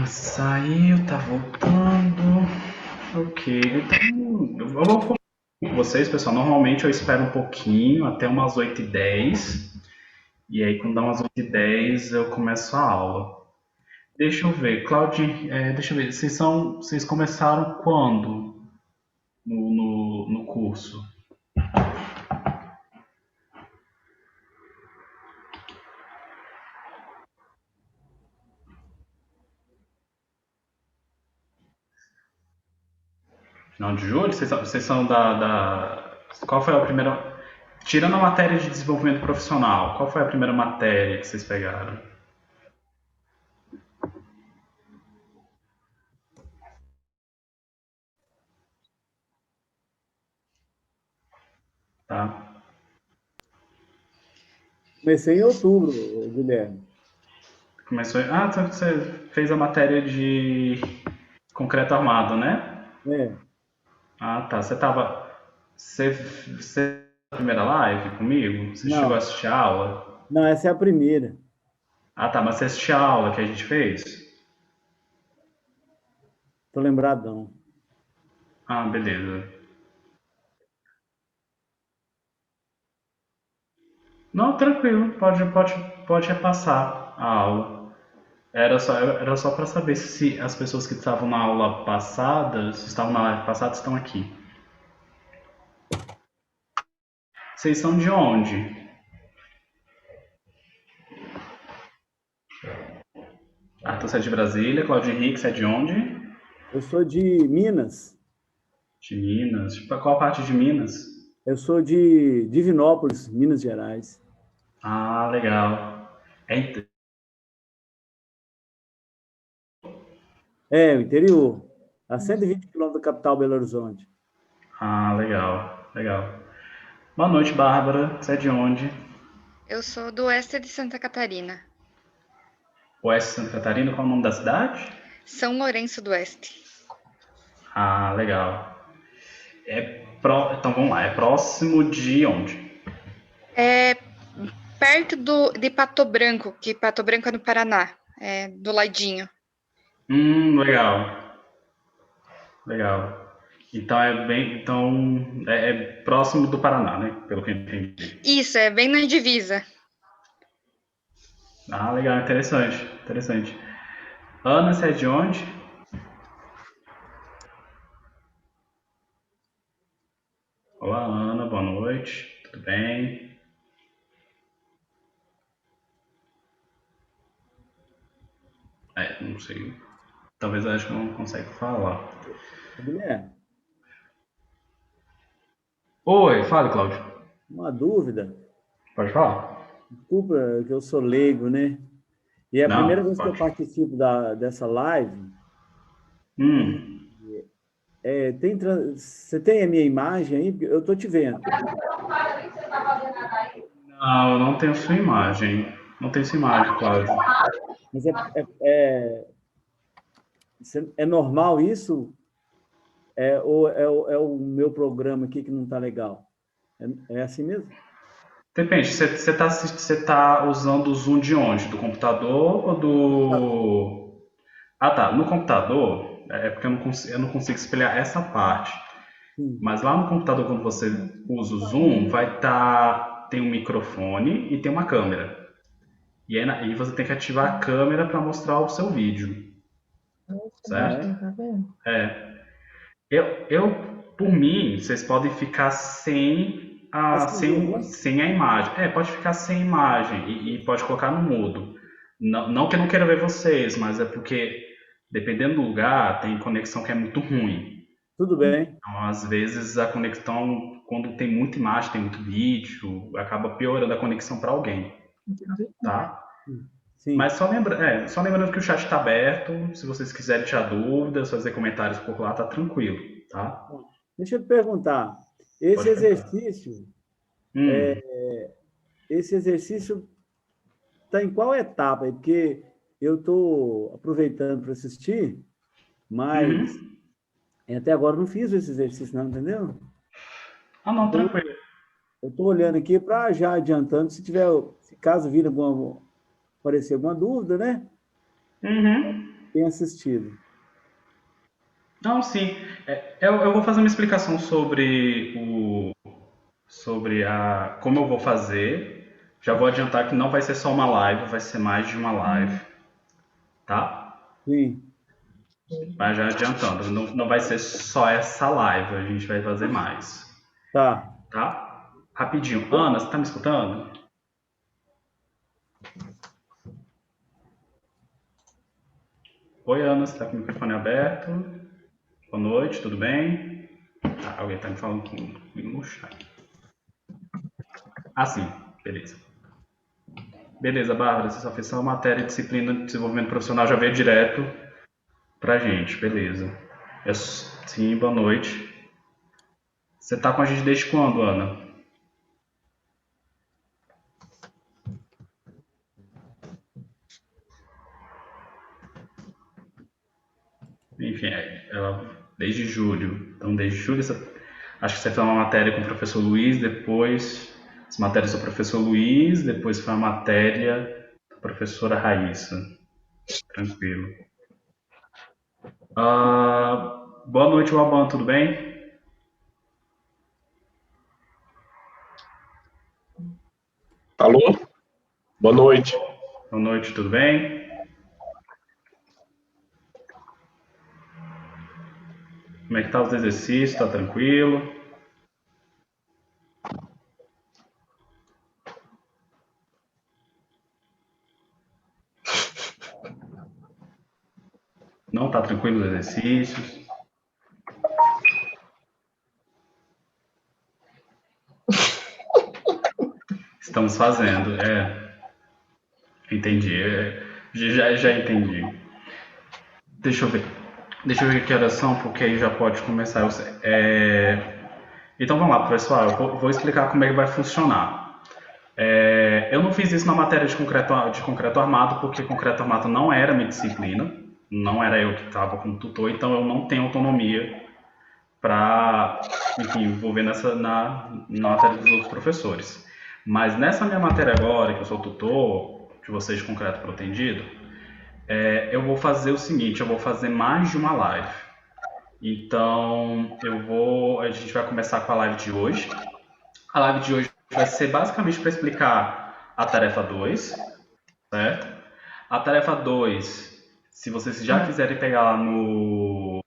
Saiu, tá voltando. Ok, então eu vou conversar com vocês, pessoal. Normalmente eu espero um pouquinho, até umas 8h10. E aí, quando dá umas 8h10, eu começo a aula. Deixa eu ver, Claudine, deixa eu ver, vocês começaram quando no curso? Final de julho? Vocês são Qual foi a primeira. Tirando a matéria de desenvolvimento profissional, qual foi a primeira matéria que vocês pegaram? Tá? Comecei em outubro, Guilherme. Começou. Ah, então você fez a matéria de concreto armado, né? É. Ah, tá. Você na primeira live comigo? Você chegou a Não, assistir a aula? não, essa é a primeira. Ah, tá. Mas você assistiu a aula que a gente fez? Tô lembradão. Ah, beleza. Não, tranquilo. Pode repassar a aula. Era só para saber se as pessoas que estavam na aula passada, se estavam na live passada, estão aqui. Vocês são de onde? Ah, então você é de Brasília. Claudio Henrique, você é de onde? Eu sou de Minas. De Minas. Tipo, qual parte de Minas? Eu sou de Divinópolis, Minas Gerais. Ah, legal. É, É, o interior. A 120 quilômetros da capital, Belo Horizonte. ah, legal, legal. Boa noite, Bárbara. Você é de onde? Eu sou do oeste de Santa Catarina, Oeste de Santa Catarina, qual é o nome da cidade? São Lourenço do Oeste. Ah, legal. Então vamos lá, é próximo de onde? É perto de Pato Branco, que Pato Branco é no Paraná, é do ladinho. Legal, legal. Então é próximo do Paraná, né? Pelo que eu entendi. Isso, é bem na divisa. Ah, legal, interessante, interessante. Ana, você é de onde? Olá, Ana, boa noite. Tudo bem? Não sei. Talvez eu acho que não consegue falar. Guilherme, Oi, fale, Cláudio. uma dúvida. Pode falar? Desculpa que eu sou leigo, né? E é a primeira Não, vez que eu pode. participo dessa live. Hum, Você tem a minha imagem aí? Porque eu tô te vendo. não, eu não tenho sua imagem. Não tenho sua imagem, Cláudio. Mas é normal isso? Ou é o meu programa aqui que não está legal? É assim mesmo? Depende, você tá usando o Zoom de onde? Do computador ou do. Ah, tá. No computador, é porque eu não consigo espelhar essa parte. Sim. Mas lá no computador, quando você usa o Zoom, tem um microfone e tem uma câmera. E aí você tem que ativar a câmera para mostrar o seu vídeo, Ah, certo? é? Por mim, vocês podem ficar Assim mesmo, né? sem a imagem. Pode ficar sem imagem e pode colocar no mudo. Não, não que eu não queira ver vocês, mas é porque, dependendo do lugar, tem conexão que é muito ruim. Tudo bem. Então, às vezes, a conexão, quando tem muita imagem, tem muito vídeo, acaba piorando a conexão para alguém, tá? Mas Sim. só lembrando que o chat está aberto. Se vocês quiserem tirar dúvidas, fazer comentários por lá, tá tranquilo, tá? Deixa eu te perguntar. Esse Pode perguntar. exercício, Hum, esse exercício está em qual etapa? Porque eu estou aproveitando para assistir, mas uhum. até agora eu não fiz esse exercício, não, entendeu? Ah, não, Então, tranquilo. eu estou olhando aqui para já adiantando, se caso vir aparecer alguma dúvida, né? Uhum. tem assistido. Não, sim. Eu vou fazer uma explicação sobre como eu vou fazer. Já vou adiantar que não vai ser só uma live, vai ser mais de uma live, tá? Sim, Mas já adiantando, não vai ser só essa live, a gente vai fazer mais, tá. tá? Rapidinho. Ana, você tá me escutando? Oi, Ana, você tá com o microfone aberto? Boa noite, tudo bem? Tá, alguém tá me falando comigo no chat. Ah, sim, beleza. Beleza, Bárbara, você só fez só matéria, disciplina de desenvolvimento profissional, já veio direto pra gente, beleza. Sim, boa noite. Você tá com a gente desde quando, Ana? Enfim, ela desde julho. Então, desde julho, acho que você fez uma matéria com o professor Luiz, depois as matérias do professor Luiz, depois foi uma matéria da professora Raíssa. Tranquilo. Boa noite, Waban, tudo bem? Alô? Boa noite. Boa noite, tudo bem? Como é que tá os exercícios? Tá tranquilo? Não tá tranquilo os exercícios? Estamos fazendo, entendi, já entendi. Deixa eu ver. Deixa eu ver que horas são, porque aí já pode começar. Então vamos lá, pessoal. Eu vou explicar como é que vai funcionar. Eu não fiz isso na matéria de concreto armado, porque concreto armado não era minha disciplina, não era eu que estava como tutor, então eu não tenho autonomia para, enfim, envolver na matéria dos outros professores. Mas nessa minha matéria agora, que eu sou tutor de vocês de concreto protendido, eu vou fazer o seguinte, eu vou fazer mais de uma live. Então, a gente vai começar com a live de hoje. A live de hoje vai ser basicamente para explicar a tarefa 2, certo? A tarefa 2, se vocês já quiserem pegar lá no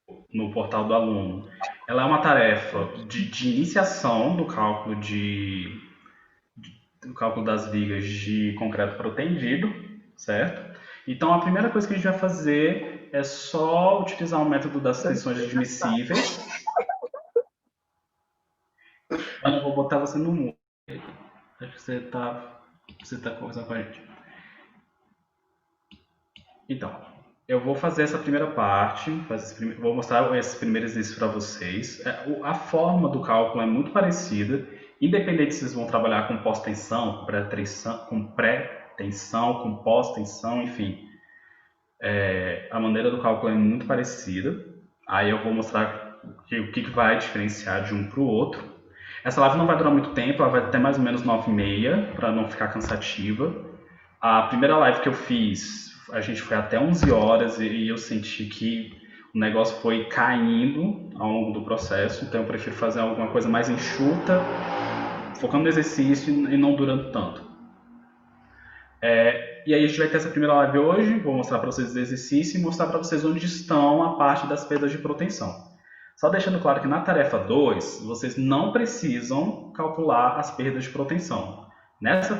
portal do aluno, ela é uma tarefa de iniciação do cálculo do cálculo das vigas de concreto protendido, certo? Então, a primeira coisa que a gente vai fazer é só utilizar o método das tensões admissíveis. Ana, eu vou botar você no mudo. Acho que você tá conversando com a gente. Então, eu vou fazer essa primeira parte, vou mostrar esse primeiro exercício para vocês. A forma do cálculo é muito parecida, independente se vocês vão trabalhar com pós-tensão, com pré-tensão, com pós-tensão, enfim. A maneira do cálculo é muito parecida. Aí eu vou mostrar o que vai diferenciar de um para o outro. Essa live não vai durar muito tempo, ela vai até mais ou menos 9h30, para não ficar cansativa. A primeira live que eu fiz, a gente foi até 11 horas e eu senti que o negócio foi caindo ao longo do processo, então eu prefiro fazer alguma coisa mais enxuta, focando no exercício e não durando tanto. E aí a gente vai ter essa primeira live hoje, vou mostrar para vocês o exercício e mostrar para vocês onde estão a parte das perdas de proteção. Só deixando claro que na tarefa 2, vocês não precisam calcular as perdas de proteção. Nessa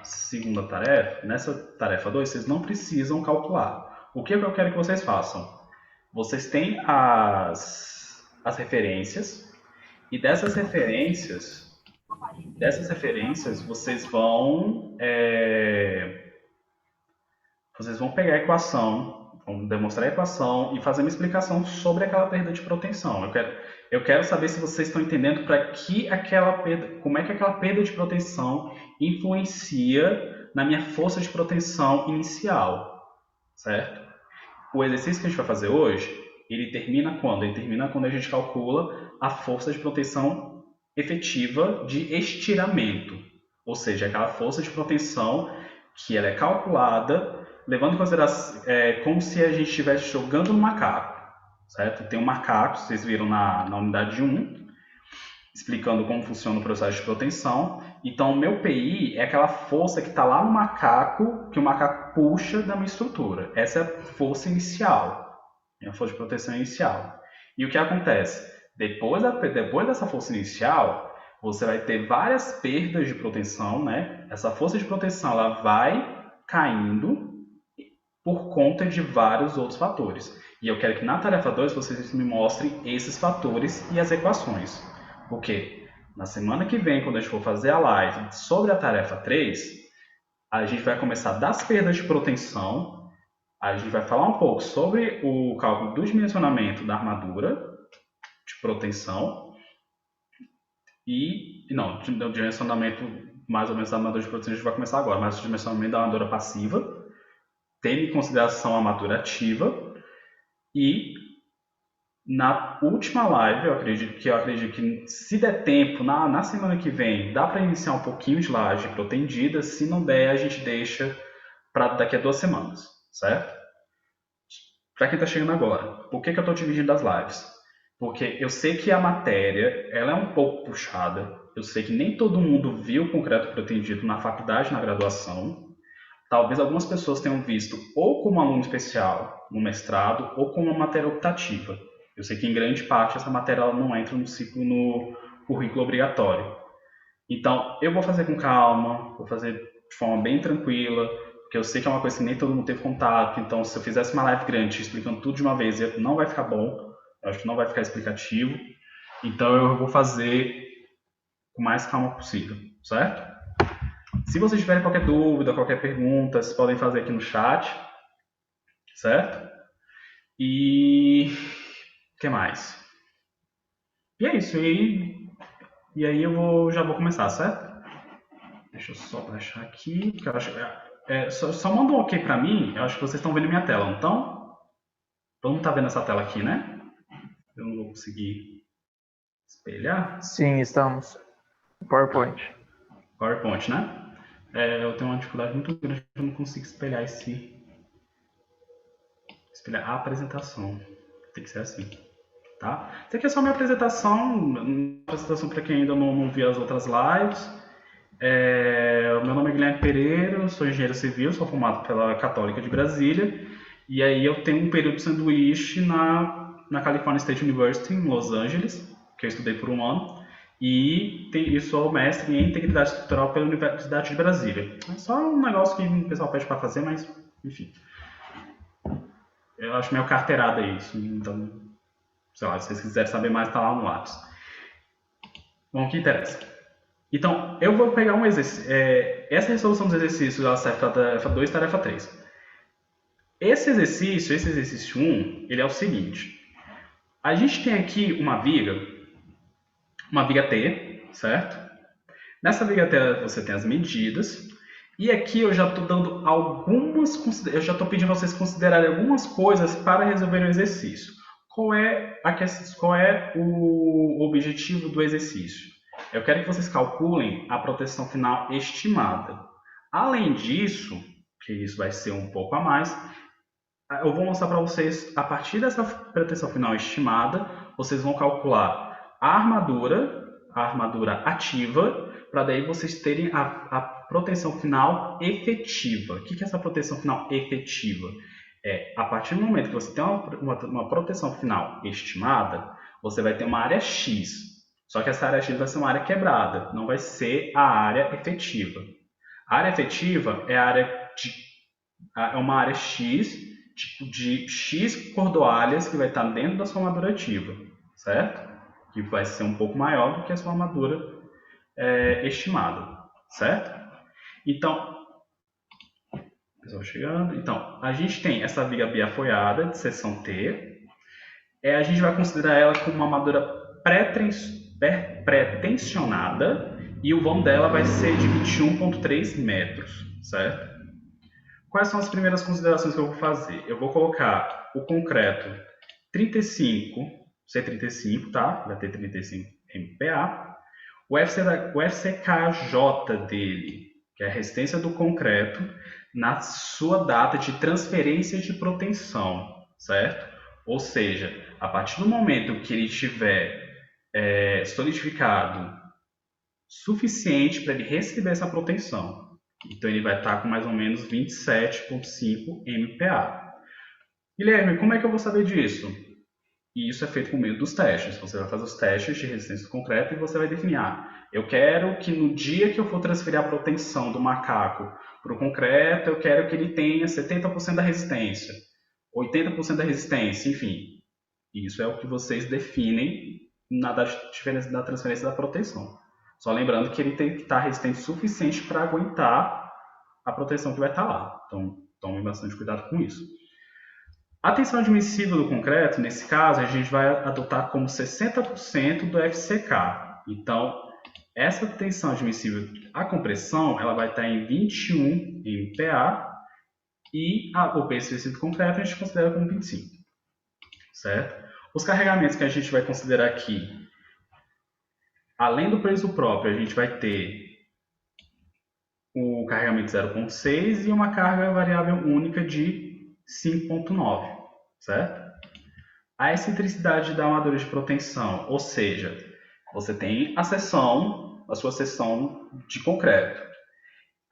segunda tarefa, nessa tarefa 2, vocês não precisam calcular. O que eu quero que vocês façam? Vocês têm as referências, e dessas referências vocês vão pegar a equação, vão demonstrar a equação e fazer uma explicação sobre aquela perda de proteção. Eu quero saber se vocês estão entendendo como é que aquela perda de proteção influencia na minha força de proteção inicial, certo? O exercício que a gente vai fazer hoje, ele termina quando? Ele termina quando a gente calcula a força de proteção efetiva de estiramento, ou seja, aquela força de proteção que ela é calculada levando em consideração como se a gente estivesse jogando no macaco, certo? Tem um macaco, vocês viram na unidade 1, explicando como funciona o processo de proteção. Então, o meu PI é aquela força que está lá no macaco, que o macaco puxa da minha estrutura. Essa é a força inicial, a força de proteção inicial. E o que acontece? Depois dessa força inicial, você vai ter várias perdas de proteção, né? Essa força de proteção ela vai caindo por conta de vários outros fatores. E eu quero que na tarefa 2 vocês me mostrem esses fatores e as equações. Porque na semana que vem, quando a gente for fazer a live sobre a tarefa 3, a gente vai começar das perdas de proteção, a gente vai falar um pouco sobre o cálculo do dimensionamento da armadura de proteção o dimensionamento mais ou menos da armadura de proteção a gente vai começar agora, mas o dimensionamento da armadura passiva, tendo em consideração a armadura ativa, e na última live, eu acredito que se der tempo, na semana que vem, dá para iniciar um pouquinho de laje protendida. Se não der, a gente deixa para daqui a 2 semanas, certo? Para quem está chegando agora, por que eu estou dividindo as lives? Porque eu sei que a matéria ela é um pouco puxada, eu sei que nem todo mundo viu o concreto protendido na faculdade, na graduação. Talvez algumas pessoas tenham visto ou como aluno especial no mestrado ou como uma matéria optativa. Eu sei que em grande parte essa matéria ela não entra no currículo obrigatório. Então, eu vou fazer com calma, vou fazer de forma bem tranquila, porque eu sei que é uma coisa que nem todo mundo teve contato. Então, se eu fizesse uma live grande explicando tudo de uma vez, não vai ficar bom, eu acho que não vai ficar explicativo. Então, eu vou fazer com mais calma possível, certo? Se vocês tiverem qualquer dúvida, qualquer pergunta, vocês podem fazer aqui no chat, certo? E o que mais? E é isso. E aí já vou começar, certo? Deixa eu só baixar aqui, porque eu acho só manda um ok pra mim. Eu acho que vocês estão vendo minha tela, então todo mundo tá vendo essa tela aqui, né? Eu não vou conseguir espelhar. Sim, estamos. PowerPoint, né? Eu tenho uma dificuldade muito grande, eu não consigo espelhar a apresentação. Tem que ser assim, tá? Isso aqui é só minha apresentação para quem ainda não viu as outras lives. O meu nome é Guilherme Pereira, eu sou engenheiro civil, sou formado pela Católica de Brasília, e aí eu tenho um período de sanduíche na California State University, em Los Angeles, que eu estudei por 1 ano, e sou mestre em integridade estrutural pela Universidade de Brasília. É só um negócio que o pessoal pede para fazer, mas enfim. Eu acho meio carteirada isso, então, sei lá, se vocês quiserem saber mais, tá lá no lápis. Bom, o que interessa? Então, eu vou pegar um exercício. Essa resolução dos exercícios ela serve para tarefa 2 e tarefa 3. Esse exercício 1, ele é o seguinte. A gente tem aqui uma viga T, certo? Nessa viga T você tem as medidas. E aqui eu já estou dando eu já estou pedindo vocês considerarem algumas coisas para resolver o exercício. Qual é o objetivo do exercício? Eu quero que vocês calculem a proteção final estimada. Além disso, que isso vai ser um pouco a mais, eu vou mostrar para vocês, a partir dessa proteção final estimada, vocês vão calcular a armadura ativa, para daí vocês terem a proteção final efetiva. O que é essa proteção final efetiva? A partir do momento que você tem uma proteção final estimada, você vai ter uma área X. Só que essa área X vai ser uma área quebrada, não vai ser a área efetiva. A área efetiva é uma área X, de X cordoalhas que vai estar dentro da sua armadura ativa, certo? Que vai ser um pouco maior do que a sua armadura estimada, certo? Então, pessoal chegando. Então, a gente tem essa viga biafoiada de seção T. A gente vai considerar ela como uma armadura pré-tensionada e o vão dela vai ser de 21,3 metros, certo? Quais são as primeiras considerações que eu vou fazer? Eu vou colocar o concreto 35, tá? Vai ter 35 MPa. O FCKJ dele, que é a resistência do concreto na sua data de transferência de proteção, certo? Ou seja, a partir do momento que ele estiver solidificado suficiente para ele receber essa proteção. Então, ele vai estar com mais ou menos 27,5 MPa. Guilherme, como é que eu vou saber disso? E isso é feito por meio dos testes. Você vai fazer os testes de resistência do concreto e você vai definir, eu quero que no dia que eu for transferir a proteção do macaco para o concreto, eu quero que ele tenha 70% da resistência, 80% da resistência, enfim. Isso é o que vocês definem na diferença da transferência da proteção. Só lembrando que ele tem que estar resistente o suficiente para aguentar a proteção que vai estar lá. Então, tome bastante cuidado com isso. A tensão admissível do concreto, nesse caso, a gente vai adotar como 60% do FCK. Então, essa tensão admissível à compressão, ela vai estar em 21 MPa e o peso específico do concreto a gente considera como 25. Certo? Os carregamentos que a gente vai considerar aqui, além do peso próprio, a gente vai ter o carregamento 0,6 e uma carga variável única de 5,9, certo? A excentricidade da armadura de proteção, ou seja, você tem a sua seção de concreto.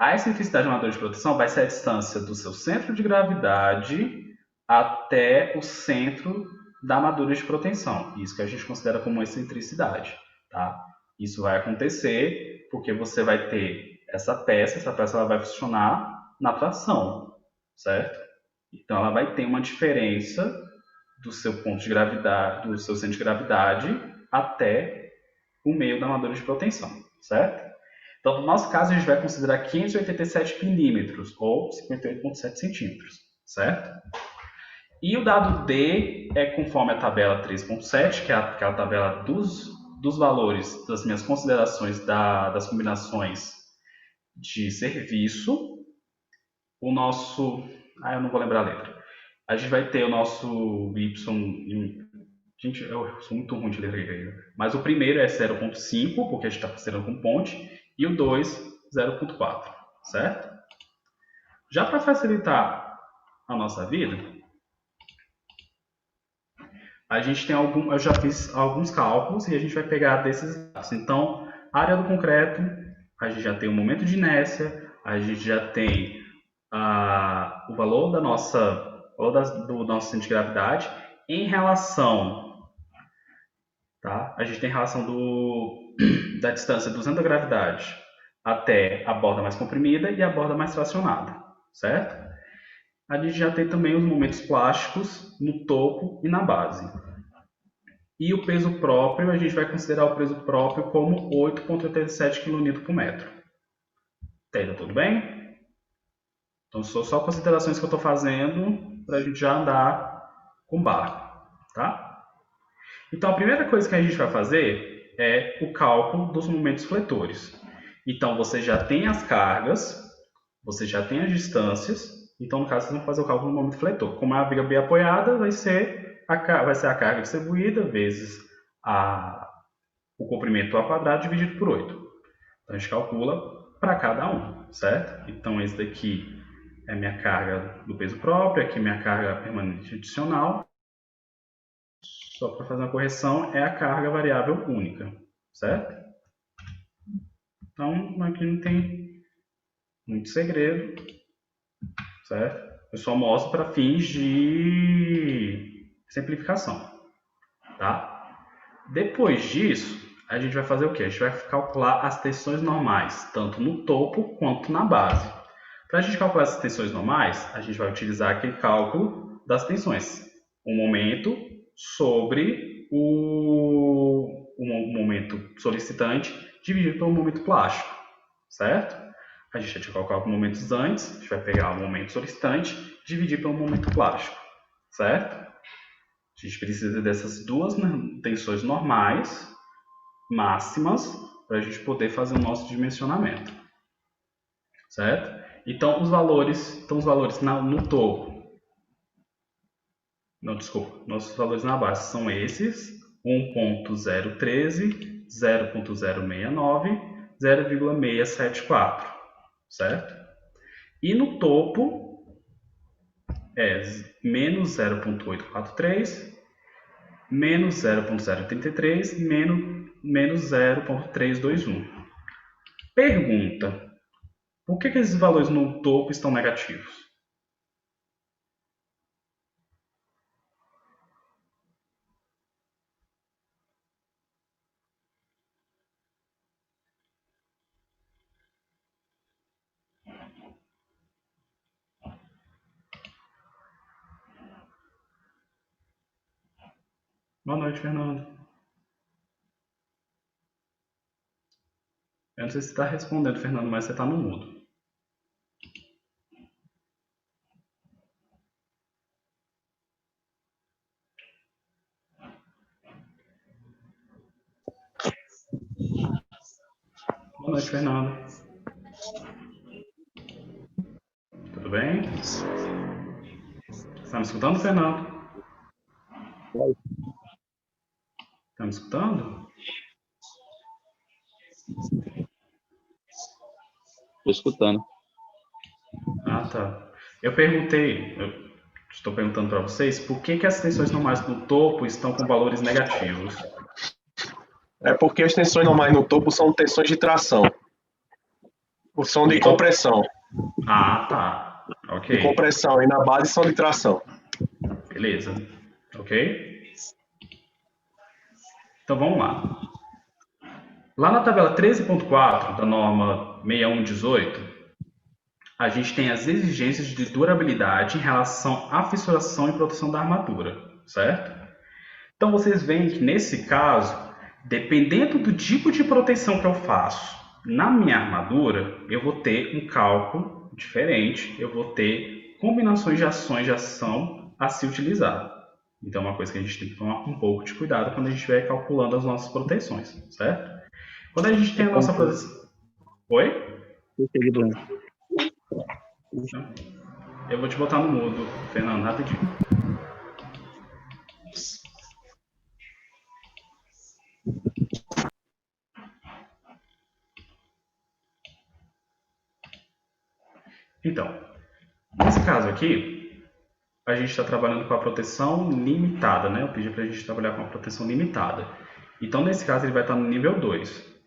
A excentricidade da armadura de proteção vai ser a distância do seu centro de gravidade até o centro da armadura de proteção. Isso que a gente considera como excentricidade, tá? Isso vai acontecer porque você vai ter essa peça ela vai funcionar na tração, certo? Então ela vai ter uma diferença do seu ponto de gravidade, do seu centro de gravidade até o meio da armadura de proteção, certo? Então, no nosso caso, a gente vai considerar 587 milímetros ou 58,7 centímetros, certo? E o dado D é conforme a tabela 3.7, que é aquela tabela dos valores das minhas considerações das combinações de serviço. O nosso... eu não vou lembrar a letra. A gente vai ter o nosso Y... Gente, eu sou muito ruim de letra grega. Mas o primeiro é 0,5, porque a gente está considerando com ponte. E o 2, 0,4, certo? Já para facilitar a nossa vida, a gente tem eu já fiz alguns cálculos e a gente vai pegar desses dados. Então, a área do concreto, a gente já tem o momento de inércia, a gente já tem o valor do nosso centro de gravidade em relação, tá? A gente tem relação da distância do centro da gravidade até a borda mais comprimida e a borda mais fracionada, certo? A gente já tem também os momentos plásticos no topo e na base. E o peso próprio, a gente vai considerar o peso próprio como 8,87 kN por metro. Tá tudo bem? Então, são só considerações que eu estou fazendo para a gente já andar com barco, tá? Então, a primeira coisa que a gente vai fazer é o cálculo dos momentos fletores. Então, você já tem as cargas, você já tem as distâncias. Então, no caso, vocês vão fazer o cálculo do momento fletor. Como é a viga bem apoiada, vai ser a carga distribuída vezes o comprimento ao quadrado dividido por 8. Então, a gente calcula para cada um, certo? Então, esse daqui é minha carga do peso próprio, aqui minha carga permanente adicional. Só para fazer uma correção, é a carga variável única, certo? Então, aqui não tem muito segredo, certo? Eu só mostro para fins de simplificação, tá? Depois disso, a gente vai fazer o quê? A gente vai calcular as tensões normais, tanto no topo quanto na base. Para a gente calcular essas tensões normais, a gente vai utilizar aquele cálculo das tensões. O momento sobre o momento solicitante dividido pelo momento plástico, certo? A gente já tinha calculado momentos antes, a gente vai pegar o momento solicitante e dividir pelo momento plástico, certo? A gente precisa dessas duas tensões normais, máximas, para a gente poder fazer o nosso dimensionamento, certo? Então, os valores no topo, nossos valores na base são esses, 1.013, 0.069, 0,674, certo? E no topo é menos 0,843, menos 0,033, menos 0,321. Pergunta: por que esses valores no topo estão negativos? Boa noite, Fernando. Eu não sei se você está respondendo, Fernando, mas você está no mudo. Boa noite, Fernando. Tudo bem? Está me escutando, Fernando? Está me escutando? Estou escutando. Ah, tá. Eu estou perguntando para vocês por que as tensões normais no topo estão com valores negativos. É porque as tensões normais no topo são tensões de tração. São de compressão. Ah, tá. Ok. De compressão. E na base são de tração. Beleza. Ok? Então vamos lá. Lá na tabela 13.4 da norma 6118, a gente tem as exigências de durabilidade em relação à fissuração e proteção da armadura, certo? Então vocês veem que nesse caso, dependendo do tipo de proteção que eu faço na minha armadura, eu vou ter um cálculo diferente, eu vou ter combinações de ações de ação a se utilizar. Então é uma coisa que a gente tem que tomar um pouco de cuidado quando a gente estiver calculando as nossas proteções, certo? Quando a gente tem a nossa proteção... Oi? Eu vou te botar no mudo, Fernando, rapidinho. Então, nesse caso aqui, a gente está trabalhando com a proteção limitada, né? Eu pedi para a gente trabalhar com a proteção limitada. Então, nesse caso, ele vai estar no nível 2.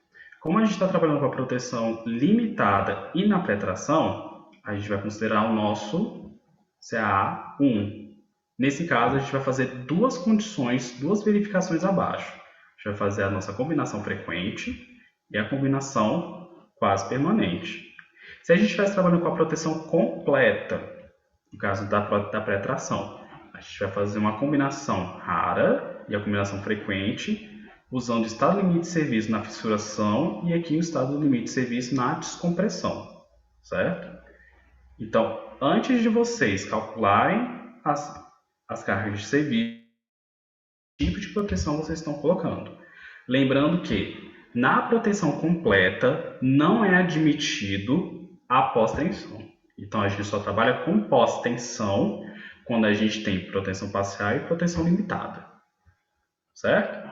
Como a gente está trabalhando com a proteção limitada e na penetração, a gente vai considerar o nosso CAA1. Nesse caso, a gente vai fazer duas condições, duas verificações abaixo. A gente vai fazer a nossa combinação frequente e a combinação quase permanente. Se a gente estivesse trabalhando com a proteção completa, no caso da penetração, a gente vai fazer uma combinação rara e a combinação frequente, usando o estado limite de serviço na fissuração e aqui o estado limite de serviço na descompressão, certo? Então, antes de vocês calcularem as cargas de serviço, que tipo de proteção vocês estão colocando. Lembrando que na proteção completa não é admitido a pós-tensão. Então, a gente só trabalha com pós-tensão quando a gente tem proteção parcial e proteção limitada, certo?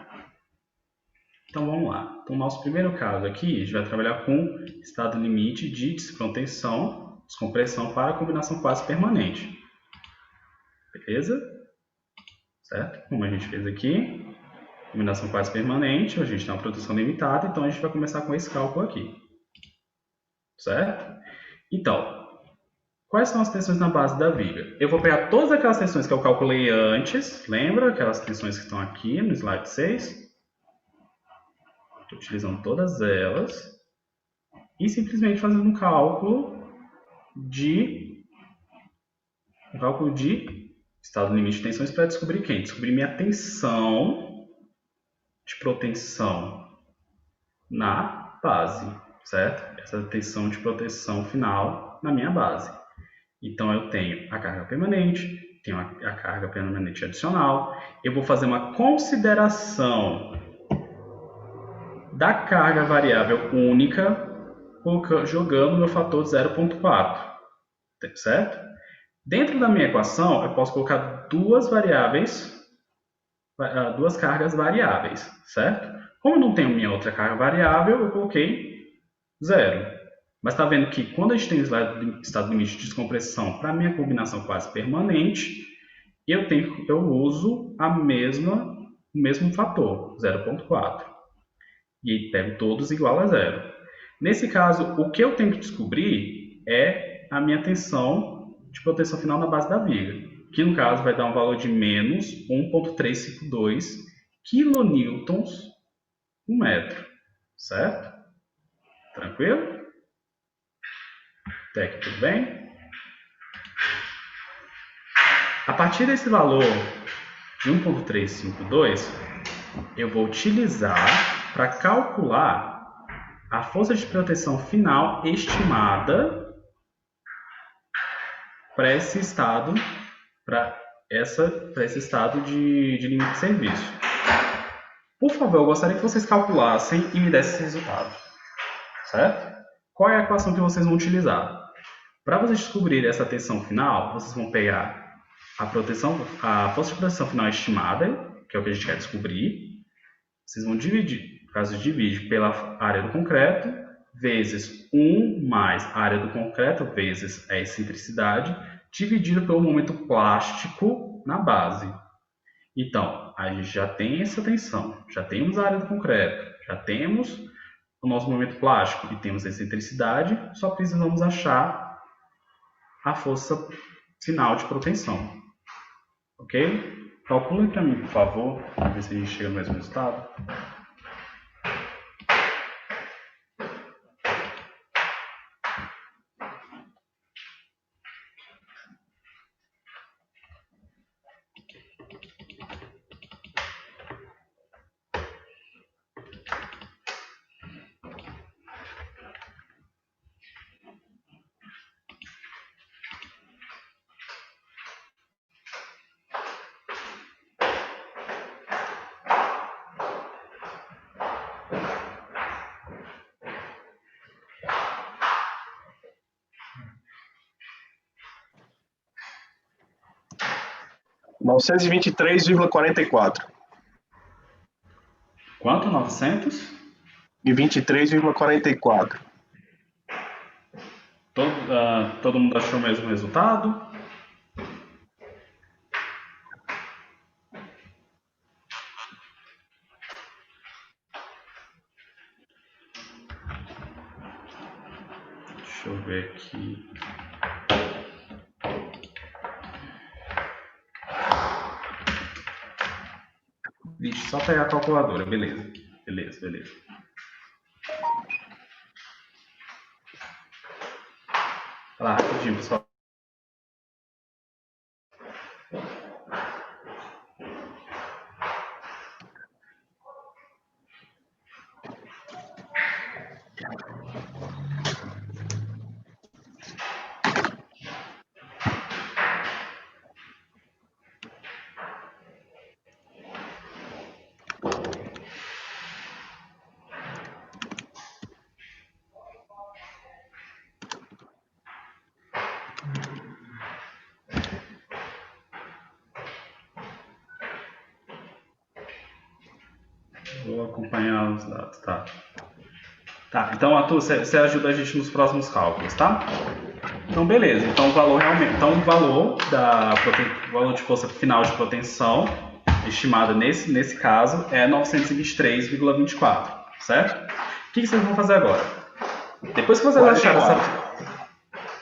Então, vamos lá. Então, nosso primeiro caso aqui, a gente vai trabalhar com estado limite de desproteção, descompressão para combinação quase permanente. Beleza? Certo? Como a gente fez aqui, combinação quase permanente, a gente tem uma proteção limitada, então a gente vai começar com esse cálculo aqui. Certo? Então, quais são as tensões na base da viga? Eu vou pegar todas aquelas tensões que eu calculei antes, lembra? Aquelas tensões que estão aqui no slide 6. Estou utilizando todas elas e simplesmente fazendo um cálculo de estado limite de tensões para descobrir quem? Descobrir minha tensão de proteção na base, certo? Essa tensão de proteção final na minha base. Então, eu tenho a carga permanente, tenho a carga permanente adicional. Eu vou fazer uma consideração da carga variável única, jogando meu fator de 0,4, certo? Dentro da minha equação, eu posso colocar duas cargas variáveis, certo? Como eu não tenho minha outra carga variável, eu coloquei 0. Mas está vendo que quando a gente tem estado limite de descompressão para minha combinação quase permanente, eu uso o mesmo fator, 0,4. E pego todos igual a zero. Nesse caso, o que eu tenho que descobrir é a minha tensão de proteção final na base da viga, que no caso vai dar um valor de menos 1,352 kilonewtons por metro. Certo? Tranquilo? Até aqui tudo bem? A partir desse valor de 1,352, eu vou utilizar para calcular a força de proteção final estimada para esse estado, esse estado de limite de serviço. Por favor, eu gostaria que vocês calculassem e me dessem esse resultado. Certo? Qual é a equação que vocês vão utilizar? Para vocês descobrirem essa tensão final, vocês vão pegar a força de proteção final estimada, que é o que a gente quer descobrir. Vocês vão dividir, no caso divide pela área do concreto, vezes 1 mais a área do concreto, vezes a excentricidade, dividido pelo momento plástico na base. Então, a gente já tem essa tensão, já temos a área do concreto, já temos o nosso momento plástico e temos a excentricidade, só precisamos achar a força final de propensão. Ok? Calculem para mim, por favor, para ver se a gente chega no mesmo resultado. R$ 923,44. Quanto? 900? E 23,44. Todo mundo achou o mesmo resultado? Deixa eu ver aqui. Vixe, só pegar a calculadora. Beleza. Lá, rapidinho, pessoal. Vou acompanhar os dados, tá? Tá, então, Arthur, você ajuda a gente nos próximos cálculos, tá? Então, beleza. Então, o valor realmente... Então, o valor de força final de propensão estimada nesse caso é 923,24, certo? O que vocês vão fazer agora? Depois que vocês acharam essa...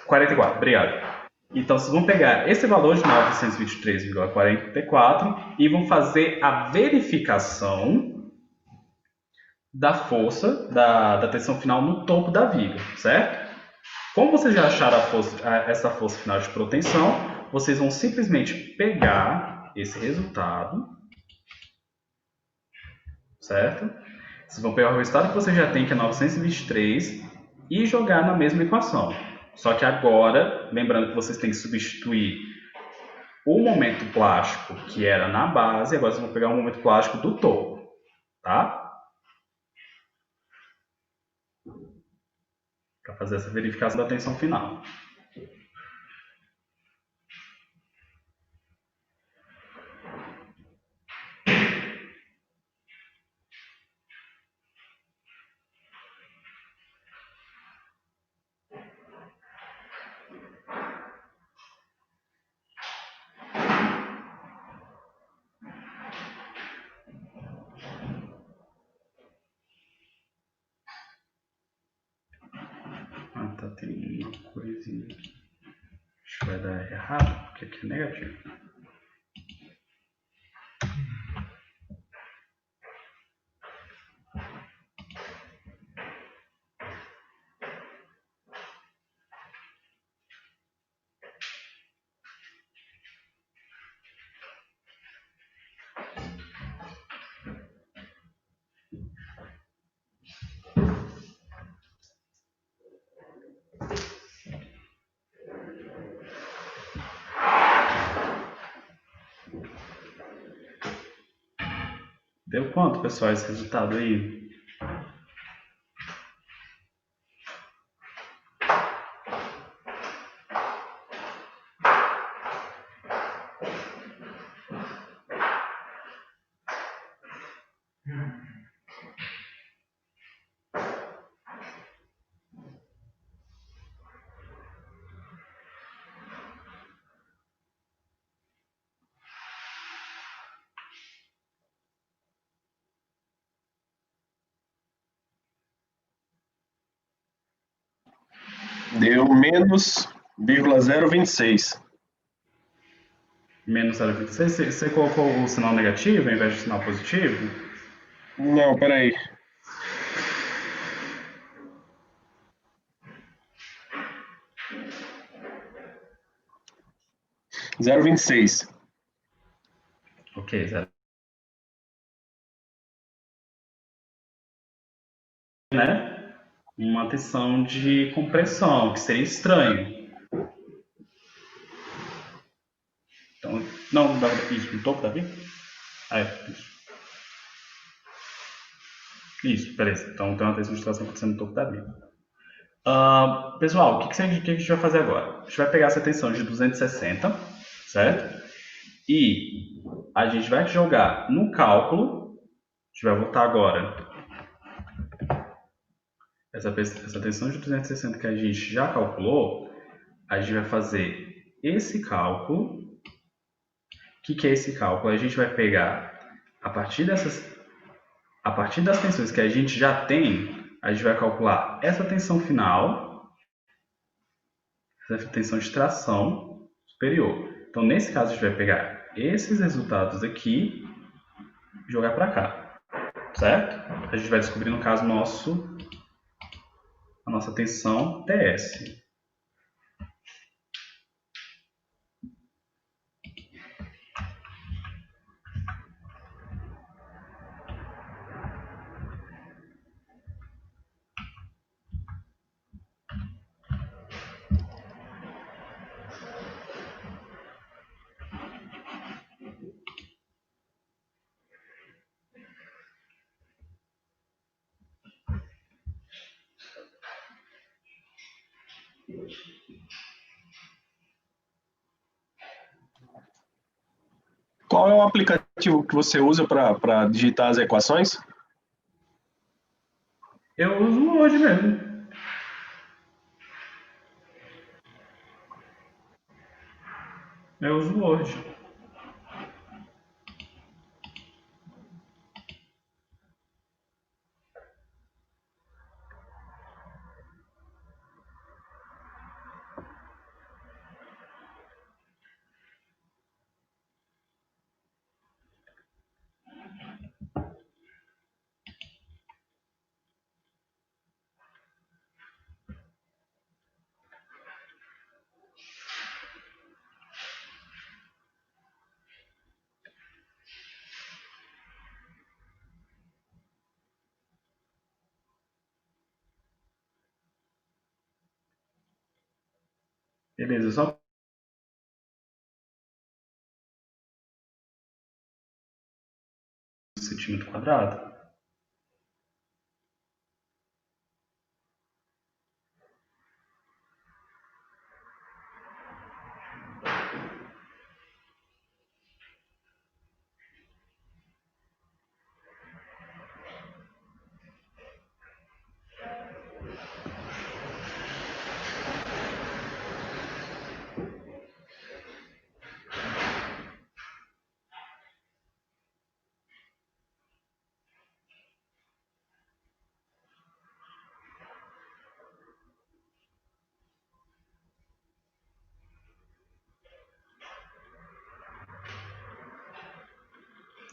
44, obrigado. Então, vocês vão pegar esse valor de 923,44 e vão fazer a verificação da força, da tensão final no topo da viga, certo? Como vocês já acharam essa força final de proteção, vocês vão simplesmente pegar esse resultado, certo? Vocês vão pegar o resultado que você já tem, que é 923, e jogar na mesma equação. Só que agora, lembrando que vocês têm que substituir o momento plástico, que era na base, agora vocês vão pegar o momento plástico do topo, tá? Para fazer essa verificação da tensão final. tem uma coisinha aqui. Acho que vai dar errado, porque aqui é negativo. Deu quanto, pessoal, esse resultado aí? Deu menos 0,026. Menos 0,26. Você colocou o sinal negativo ao invés do sinal positivo? Não, peraí. Zero 0,26. Ok, 0. Né? Uma tensão de compressão, que seria estranho. Então, não, isso, no topo, tá vendo? Ah, isso. Isso, beleza. Então tem uma tensão de tração acontecendo no topo da via. Pessoal, o que a gente vai fazer agora? A gente vai pegar essa tensão de 260, certo? E a gente vai jogar no cálculo. A gente vai voltar agora. Essa tensão de 260 que a gente já calculou, a gente vai fazer esse cálculo. O que é esse cálculo? A gente vai pegar, a partir das tensões que a gente já tem, a gente vai calcular essa tensão final, essa tensão de tração superior. Então, nesse caso, a gente vai pegar esses resultados aqui e jogar para cá, certo? A gente vai descobrir, no caso nosso, a nossa tensão TS. Qual é o aplicativo que você usa para digitar as equações? Eu uso o Word mesmo. Eu uso o Word. Beleza, só centímetro quadrado.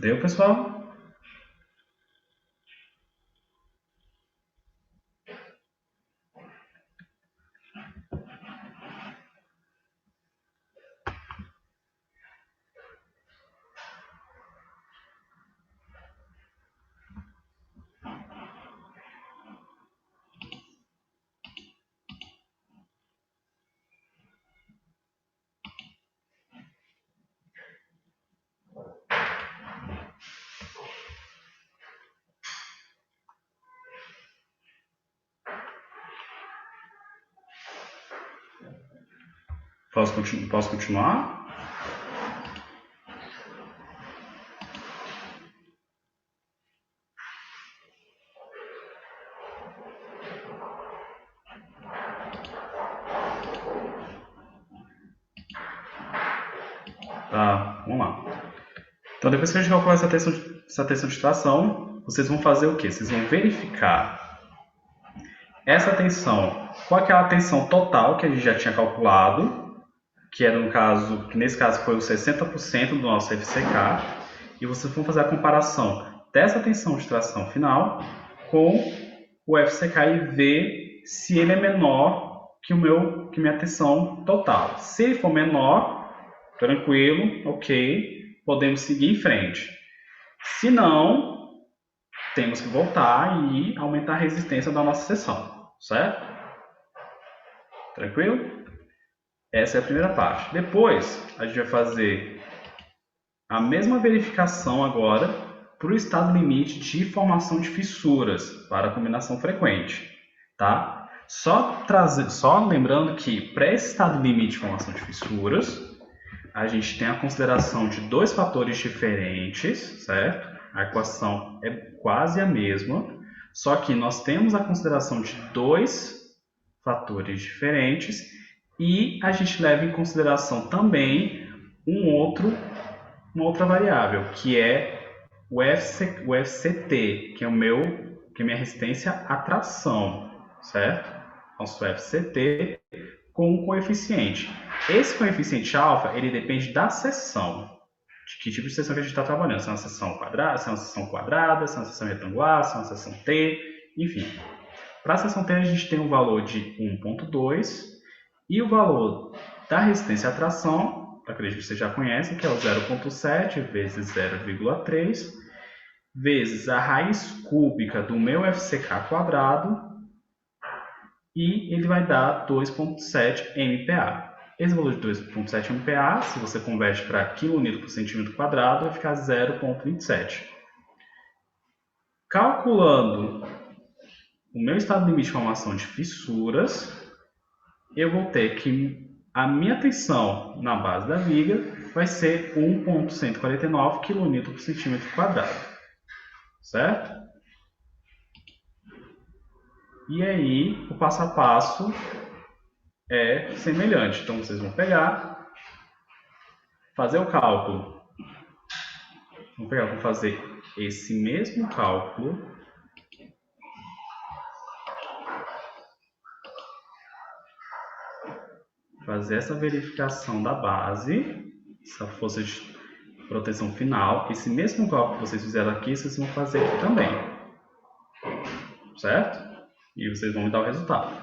Deu, pessoal? Posso continuar? Tá, vamos lá. Então, depois que a gente calcular essa tensão de tração, vocês vão fazer o quê? Vocês vão verificar essa tensão com aquela tensão total que a gente já tinha calculado, que era que nesse caso foi os 60% do nosso FCK, e vocês vão fazer a comparação dessa tensão de tração final com o FCK e ver se ele é menor que minha tensão total. Se ele for menor, tranquilo, ok, podemos seguir em frente. Se não, temos que voltar e aumentar a resistência da nossa seção, certo? Tranquilo? Essa é a primeira parte. Depois, a gente vai fazer a mesma verificação agora para o estado limite de formação de fissuras para a combinação frequente, tá? Só lembrando que para esse estado limite de formação de fissuras, a gente tem a consideração de dois fatores diferentes, certo? A equação é quase a mesma, só que nós temos a consideração de dois fatores diferentes e a gente leva em consideração também uma outra variável, que é o FCT, que é minha resistência à tração, certo? Nosso FCT com um coeficiente. Esse coeficiente alfa, ele depende da seção, de que tipo de seção que a gente está trabalhando, se é uma seção quadrada, se é uma seção quadrada, se é uma seção retangular, se é uma seção T, enfim. Para a seção T a gente tem um valor de 1.2 e o valor da resistência à tração, acredito que você já conhece, que é o 0.7 vezes 0,3 vezes a raiz cúbica do meu FCK quadrado, e ele vai dar 2,7 MPa. Esse valor de 2,7 MPa, se você converte para kN por centímetro quadrado, vai ficar 0,27. Calculando o meu estado limite de formação de fissuras, eu vou ter que a minha tensão na base da viga vai ser 1,149 kN por centímetro quadrado, certo? E aí, o passo a passo é semelhante. Então, vocês vão pegar, fazer o cálculo. Vou fazer esse mesmo cálculo. Fazer essa verificação da base, essa força de proteção final. Esse mesmo cálculo que vocês fizeram aqui, vocês vão fazer aqui também. Certo? E vocês vão me dar o resultado.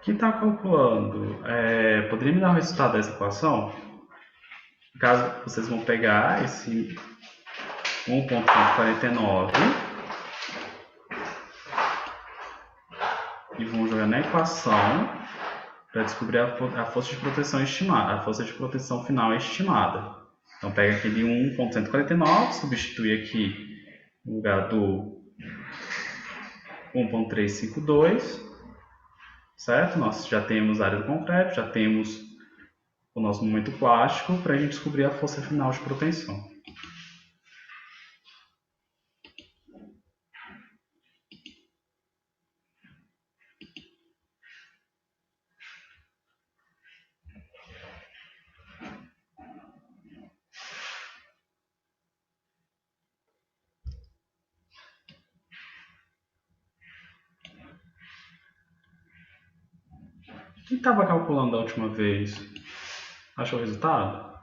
que está calculando, poderia me dar o resultado dessa equação? No caso, vocês vão pegar esse 1,149 e vão jogar na equação para descobrir a força de proteção estimada, a força de proteção final estimada. Então, pega aquele 1,149, substitui aqui no lugar do 1,352, certo? Nós já temos a área do concreto, já temos o nosso momento plástico para a gente descobrir a força final de proteção. Quem estava calculando da última vez? Achou o resultado?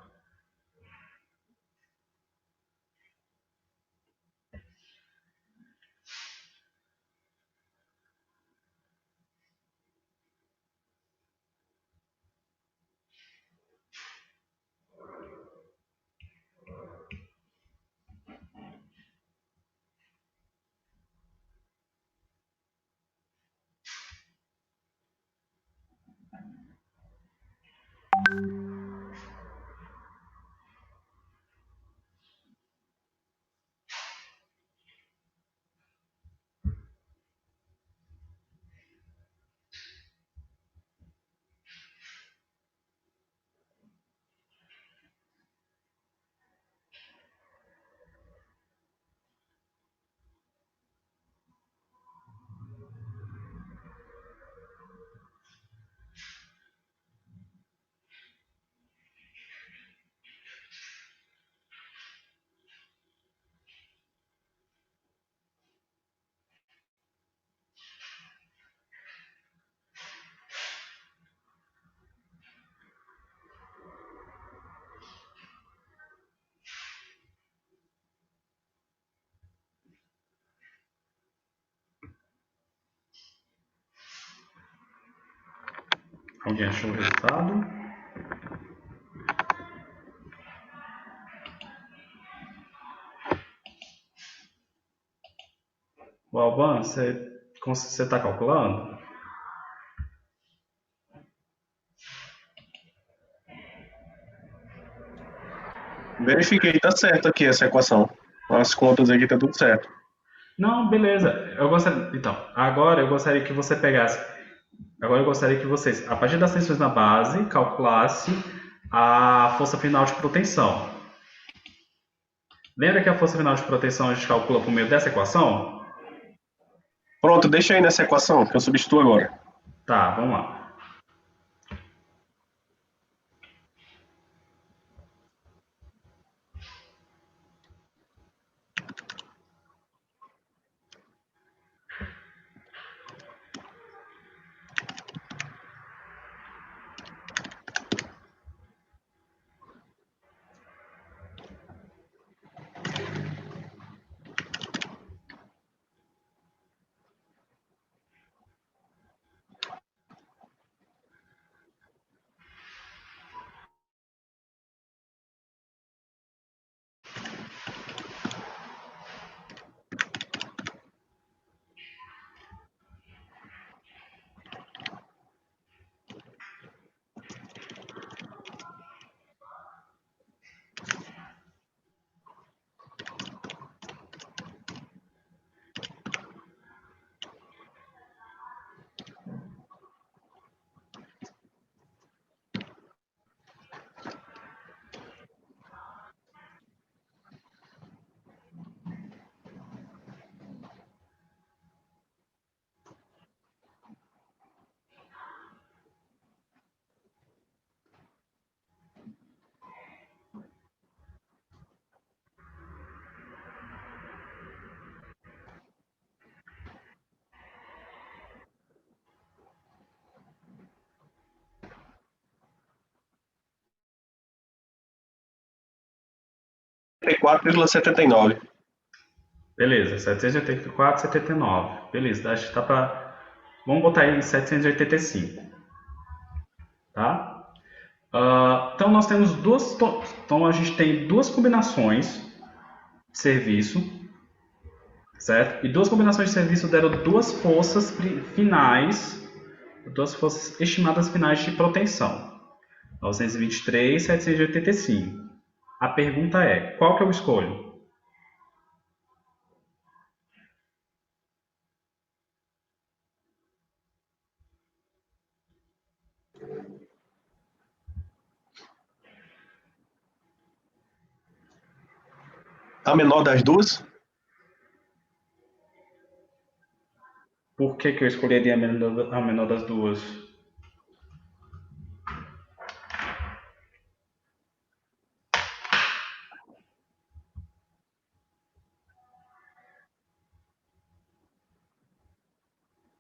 Alguém achou o resultado? O Alban, você está calculando? Verifiquei, tá certo aqui essa equação. As contas aqui tá tudo certo. Não, beleza. Então, agora eu gostaria que você pegasse. Agora eu gostaria que vocês, a partir das tensões na base, calculasse a força final de proteção. Lembra que a força final de proteção a gente calcula por meio dessa equação? Pronto, deixa aí nessa equação que eu substituo agora. Tá, vamos lá. E 4,79. Beleza, 784,79. Beleza, acho que tá para. Vamos botar aí 785. tá? Então nós temos então a gente tem duas combinações de serviço, certo? E duas combinações de serviço deram duas forças finais, duas forças estimadas finais de proteção. 923, 785. A pergunta é, qual que eu escolho? A menor das duas? Por que que eu escolheria a menor das duas?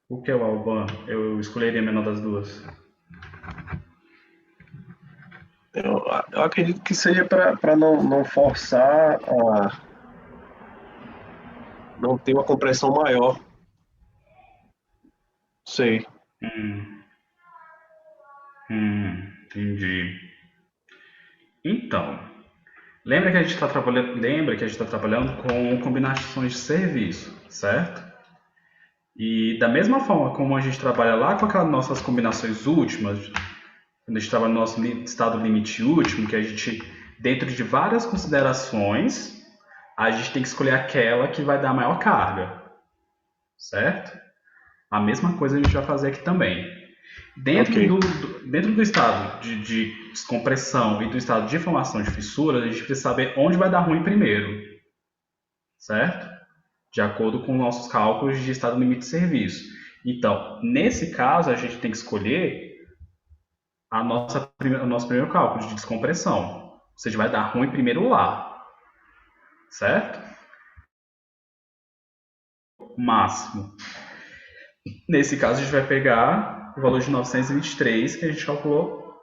O que é o Alban? Eu escolheria a menor das duas. Eu acredito que seja para não forçar a não ter uma compressão maior. Sei. Entendi. Então, lembra que a gente está trabalhando com combinações de serviço, certo? E da mesma forma como a gente trabalha lá com aquelas nossas combinações últimas, quando a gente trabalha no nosso estado limite último, que a gente, dentro de várias considerações, a gente tem que escolher aquela que vai dar maior carga, certo? A mesma coisa a gente vai fazer aqui também. Dentro Ok. dentro do estado de descompressão e do estado de formação de fissuras, a gente precisa saber onde vai dar ruim primeiro, certo? De acordo com nossos cálculos de estado limite de serviço. Então, nesse caso, a gente tem que escolher o nosso primeiro cálculo de descompressão. Ou seja, vai dar ruim primeiro lá, certo? Máximo. Nesse caso, a gente vai pegar o valor de 923 que a gente calculou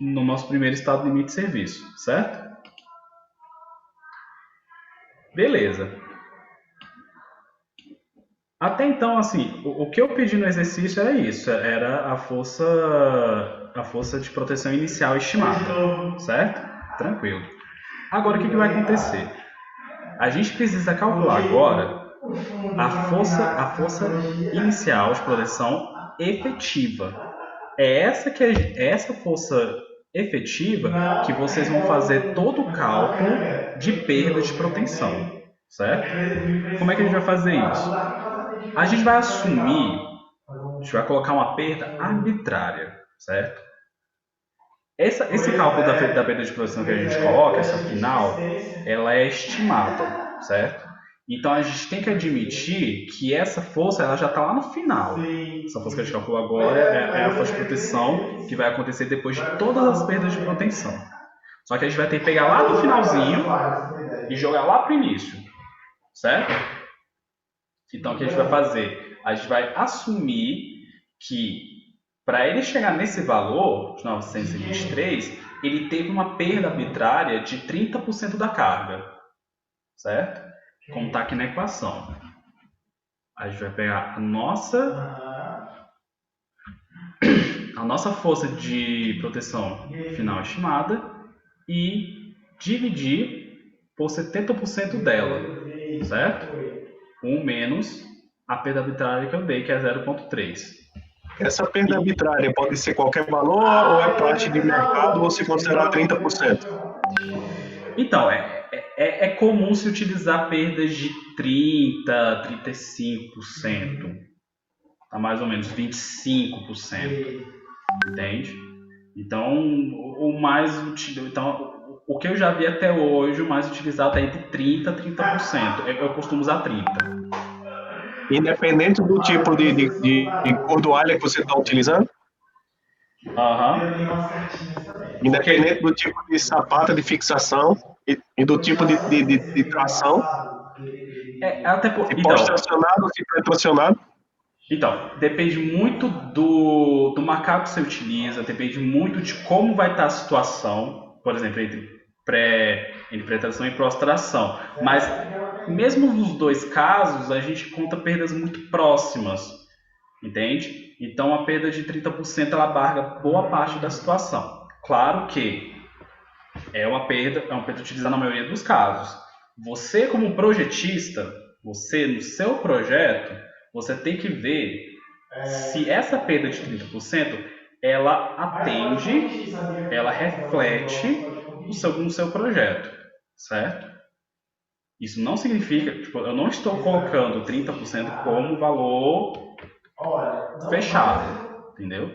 no nosso primeiro estado limite de serviço, certo? Beleza. Até então, assim, o que eu pedi no exercício era isso, era a força de proteção inicial estimada, certo? Tranquilo. Agora, o que vai acontecer? A gente precisa calcular agora a força inicial de proteção efetiva. É essa força efetiva que vocês vão fazer todo o cálculo de perda de proteção, certo? Como é que a gente vai fazer isso? A gente vai assumir, a gente vai colocar uma perda arbitrária, certo? Esse cálculo da perda de proteção que a gente coloca, essa final, ela é estimada, certo? Então a gente tem que admitir que essa força ela já está lá no final. Essa força que a gente calculou agora é a força de proteção que vai acontecer depois de todas as perdas de proteção. Só que a gente vai ter que pegar lá no finalzinho e jogar lá para o início, certo? Então o que a gente vai fazer? A gente vai assumir que para ele chegar nesse valor de 923, ele teve uma perda arbitrária de 30% da carga, certo? Como está aqui na equação. A gente vai pegar a nossa força de proteção final estimada e dividir por 70% dela, certo? 1 menos a perda arbitrária que eu dei, que é 0,3. Essa perda arbitrária pode ser qualquer valor ou é parte de mercado ou se considerar 30%? Então, é comum se utilizar perdas de 30%, 35%, a mais ou menos 25%, entende? Então, o que eu já vi até hoje, o mais utilizado é entre 30% a 30%. Eu costumo usar 30%. Independente do tipo de cordoalha que você está utilizando? Independente do tipo de sapata de fixação e do tipo de tração? Se pós-tracionado ou se pré-tracionado? Então, depende muito do macaco que você utiliza, depende muito de como vai estar a situação, por exemplo, entre pré-tração e pós-tração. Mas, mesmo nos dois casos, a gente conta perdas muito próximas. Entende? Então, a perda de 30% ela abarca boa parte da situação. Claro que é uma perda utilizada na maioria dos casos. Você, como projetista, você, no seu projeto, você tem que ver se essa perda de 30% ela atende, ela reflete no seu projeto, certo? Isso não significa, tipo, eu não estou colocando 30% como valor fechado, entendeu?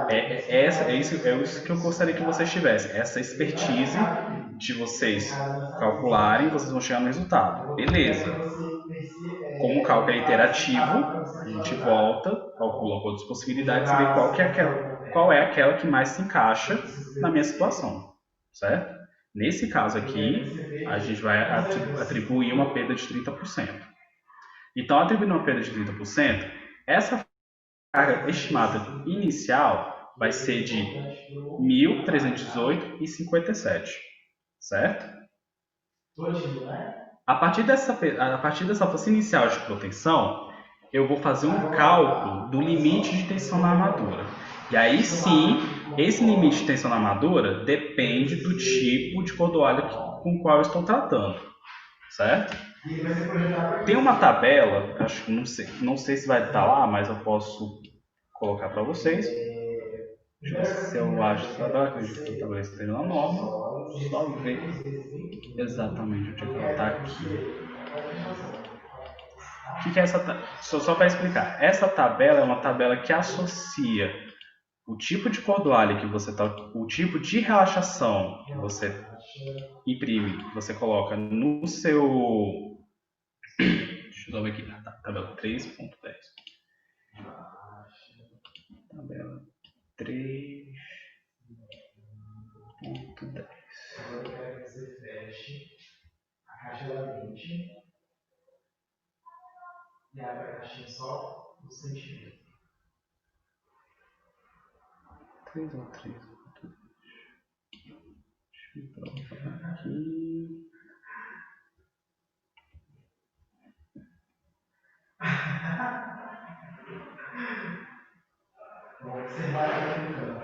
É isso que eu gostaria que vocês tivessem, essa expertise de vocês calcularem, vocês vão chegar no resultado. Beleza. Como o cálculo é interativo, a gente volta, calcula todas as possibilidades e vê qual é aquela que mais se encaixa na minha situação, certo? Nesse caso aqui, a gente vai atribuir uma perda de 30%. Então, atribuindo uma perda de 30%, essa carga estimada inicial vai ser de 1.318,57, certo? A partir dessa força inicial de proteção, eu vou fazer um cálculo do limite de tensão na armadura. E aí sim, esse limite de tensão na armadura depende do tipo de cordoalho com o qual eu estou tratando, certo? Tem uma tabela, acho que não sei se vai estar lá, mas eu posso colocar para vocês. Deixa eu ver se eu acho essa tabela, acredito que a tabela esteja na norma. Só ver exatamente onde ela está aqui. O que é essa tabela? Só para explicar. Essa tabela é uma tabela que associa o tipo de cordoalho que você está, o tipo de relaxação que você imprime, que você coloca no seu... Deixa eu ver aqui, tabela 3.10. Tabela 3.10. Agora eu quero que você feche a caixa da mente e abra a caixinha só do sentimento. 3 ou 3. Deixa eu colocar aqui. Vamos observar aqui no campo.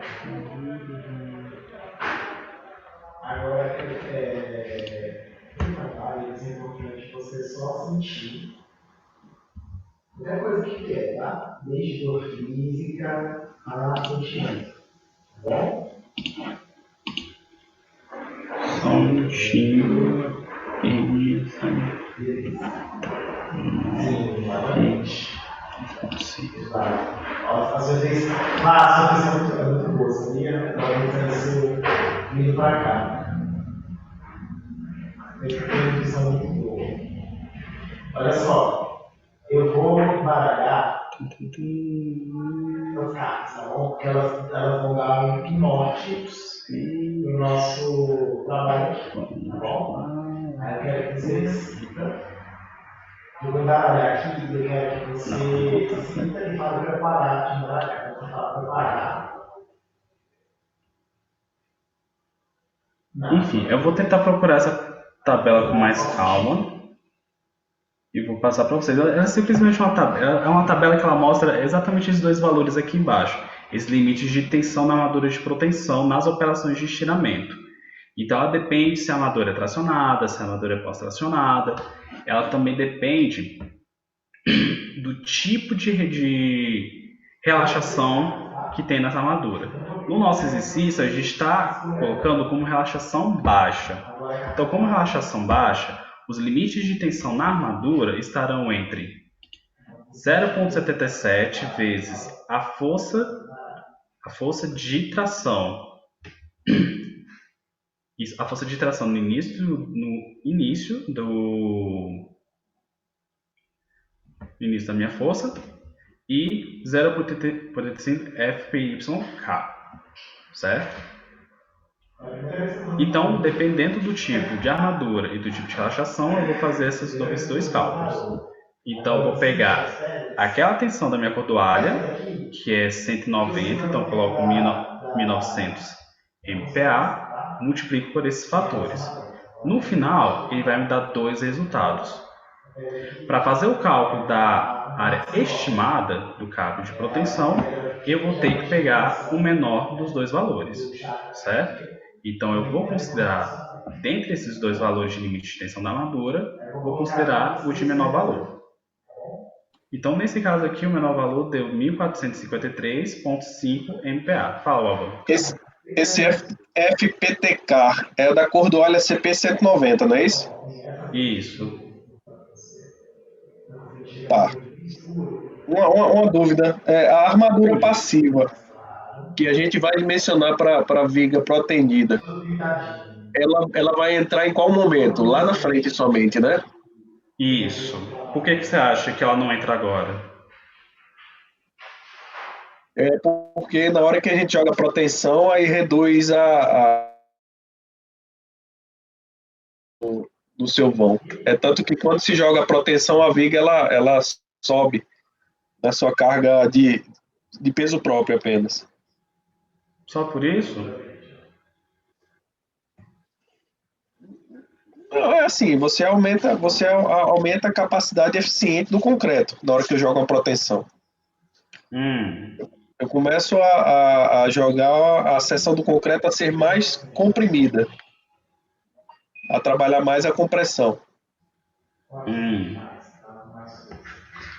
Agora, no trabalho, é importante você só sentir qualquer coisa que quer, tá? Desde dor física a sentimento. Tá bom? Só um minutinho. Às vezes, a sua visão é muito boa, sabia? Agora você vindo para cá. Eu tenho uma visão muito boa. Olha só, eu vou baralhar as cartas, tá bom? Porque elas vão dar um norte no nosso trabalho aqui, tá bom? Aí eu quero que você sinta. Eu vou baralhar aqui e eu quero que você sinta e fale preparar de baralhar. Eu vou falar preparar. Enfim, eu vou tentar procurar essa tabela com mais calma e vou passar para vocês. Ela é simplesmente uma tabela, é uma tabela que ela mostra exatamente esses dois valores aqui embaixo, esses limites de tensão na armadura de proteção nas operações de estiramento. Então ela depende se a armadura é tracionada, se a armadura é pós-tracionada. Ela também depende do tipo de relaxação que tem nessa armadura. No nosso exercício, a gente está colocando como relaxação baixa. Então, como relaxação baixa, os limites de tensão na armadura estarão entre 0,77 vezes a força de tração. A força de tração no início da minha força e 0,85 FPYK, certo? Então, dependendo do tipo de armadura e do tipo de relaxação, eu vou fazer esses dois cálculos. Então, eu vou pegar aquela tensão da minha cordoalha, que é 190, então eu coloco 1900 MPa, multiplico por esses fatores. No final, ele vai me dar dois resultados. Para fazer o cálculo da área estimada do cabo de proteção, eu vou ter que pegar o menor dos dois valores, certo? Então, eu vou considerar, dentre esses dois valores de limite de tensão da armadura, vou considerar o de menor valor. Então, nesse caso aqui, o menor valor deu 1453,5 MPa. Fala, Álvaro. Esse FPTK é da Cordoalha CP190, não é isso? Isso. Tá. Uma dúvida. A armadura passiva, que a gente vai mencionar para a viga protendida, ela vai entrar em qual momento? Lá na frente somente, né? Isso. Por que você acha que ela não entra agora? É porque na hora que a gente joga proteção, aí reduz do seu vão. É tanto que quando se joga a proteção, a viga ela sobe na sua carga de peso próprio apenas. Só por isso? Não, é assim, você aumenta a capacidade eficiente do concreto na hora que eu jogo a proteção. Eu começo a jogar a seção do concreto a ser mais comprimida, a trabalhar mais a compressão.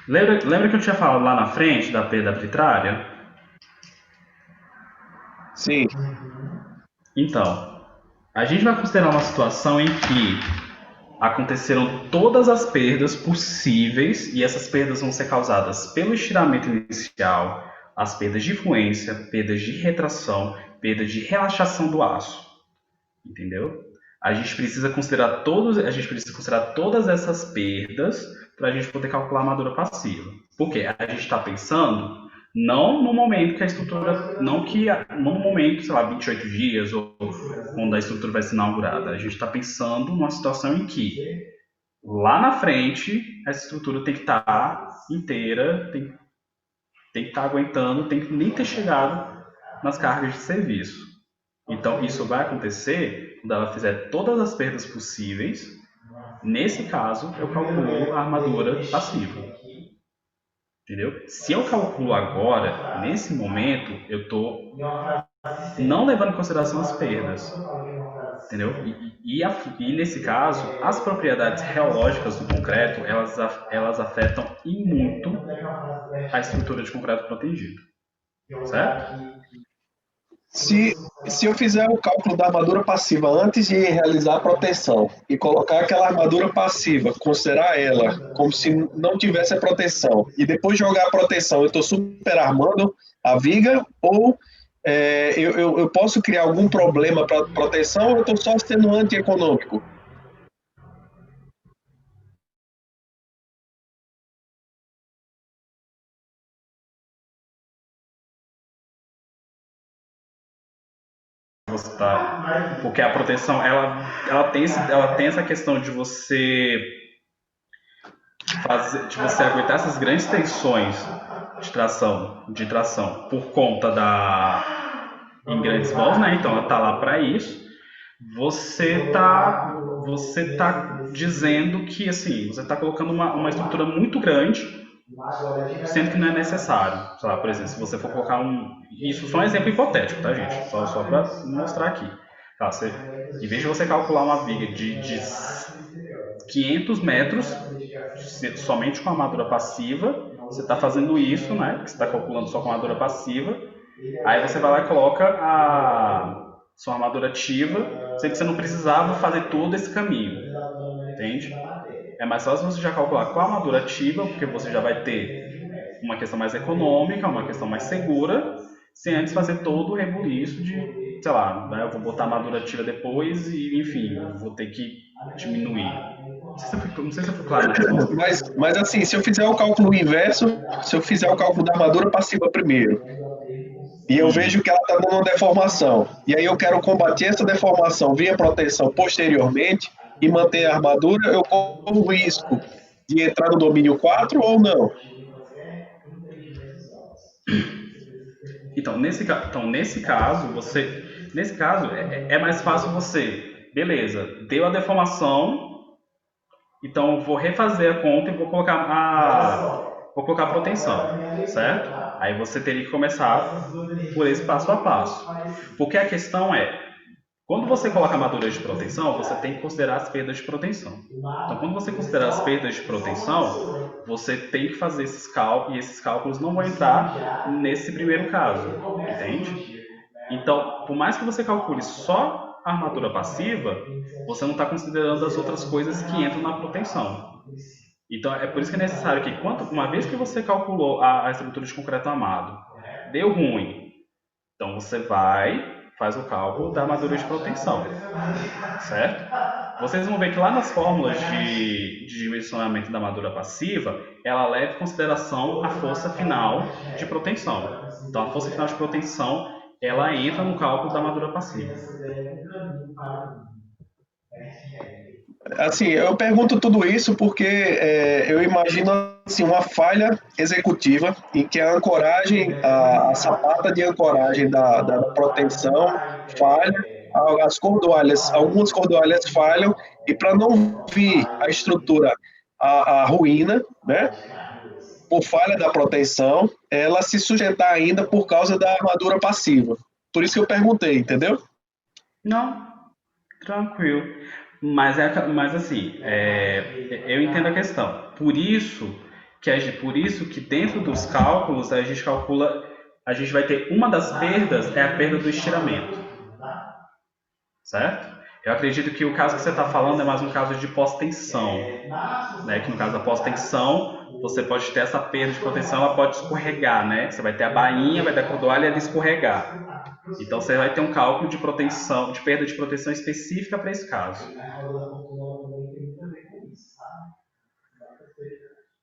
Lembra que eu tinha falado lá na frente da perda arbitrária? Sim. Então, a gente vai considerar uma situação em que aconteceram todas as perdas possíveis, e essas perdas vão ser causadas pelo estiramento inicial, as perdas de fluência, perdas de retração, perdas de relaxação do aço. Entendeu? A gente precisa considerar todas essas perdas para a gente poder calcular a armadura passiva. Por quê? A gente está pensando não no momento que a estrutura, não no momento, sei lá, 28 dias ou quando a estrutura vai ser inaugurada. A gente está pensando numa situação em que lá na frente essa estrutura tem que estar inteira, tem que estar aguentando, tem que nem ter chegado nas cargas de serviço. Então, isso vai acontecer quando ela fizer todas as perdas possíveis. Nesse caso, eu calculo a armadura passiva. Entendeu? Se eu calculo agora, nesse momento, eu estou não levando em consideração as perdas. Entendeu? E nesse caso, as propriedades reológicas do concreto, elas afetam e muito a estrutura de concreto protegido. Certo? Se eu fizer o cálculo da armadura passiva antes de realizar a proteção e colocar aquela armadura passiva, considerar ela como se não tivesse a proteção, e depois jogar a proteção, eu estou super armando a viga, ou eu posso criar algum problema para proteção, ou eu estou só sendo antieconômico? Porque a proteção ela tem essa questão de você aguentar essas grandes tensões de tração por conta em grandes vols, né? Então ela está lá para isso. Você tá dizendo que assim, você está colocando uma estrutura muito grande, sendo que não é necessário. Sei lá, por exemplo, se você for colocar isso só é um exemplo hipotético, tá, gente? Só para mostrar aqui. Tá, em vez de você calcular uma viga de 500 metros somente com armadura passiva, você está fazendo isso, né? Você está calculando só com armadura passiva. Aí você vai lá e coloca a sua armadura ativa, sendo que você não precisava fazer todo esse caminho. Entende? É mais fácil você já calcular com a armadura ativa, porque você já vai ter uma questão mais econômica, uma questão mais segura, sem antes fazer todo o rebuliço de, sei lá, né, eu vou botar a armadura ativa depois e, enfim, eu vou ter que diminuir. Não sei se eu fui claro. Mas assim, se eu fizer o cálculo inverso, se eu fizer o cálculo da armadura passiva primeiro, e eu vejo que ela está dando uma deformação, e aí eu quero combater essa deformação via proteção posteriormente e manter a armadura, eu corro o risco de entrar no domínio 4 ou não? Então, nesse caso, é mais fácil você, beleza, deu a deformação, Então, eu vou refazer a conta e vou colocar a proteção, certo? Aí você teria que começar por esse passo a passo. Porque a questão é, quando você coloca armadura de proteção, você tem que considerar as perdas de proteção. Então, quando você considerar as perdas de proteção, você tem que fazer esses cálculos, e esses cálculos não vão entrar nesse primeiro caso, entende? Então, por mais que você calcule só a armadura passiva, você não está considerando as outras coisas que entram na proteção. Então, é por isso que é necessário que, uma vez que você calculou a estrutura de concreto armado, deu ruim, então você faz o cálculo da armadura de proteção, certo? Vocês vão ver que lá nas fórmulas de dimensionamento da armadura passiva, ela leva em consideração a força final de proteção. Então, a força final de proteção, ela entra no cálculo da armadura passiva. Assim, eu pergunto tudo isso porque eu imagino assim, uma falha executiva em que a ancoragem, a sapata de ancoragem da proteção falha, algumas cordoalhas falham, e para não vir a estrutura a ruína, né, por falha da proteção, ela se sujeitar ainda por causa da armadura passiva. Por isso que eu perguntei, entendeu? Não, tranquilo. Mas assim, eu entendo a questão. Por isso que dentro dos cálculos a gente calcula, a gente vai ter uma das perdas é a perda do estiramento, certo? Eu acredito que o caso que você está falando é mais um caso de pós-tensão, né? Que no caso da pós-tensão você pode ter essa perda de proteção, ela pode escorregar, né? Você vai ter a bainha, vai ter a cordoalha e ela escorregar. Então você vai ter um cálculo de proteção, de perda de proteção específica para esse caso.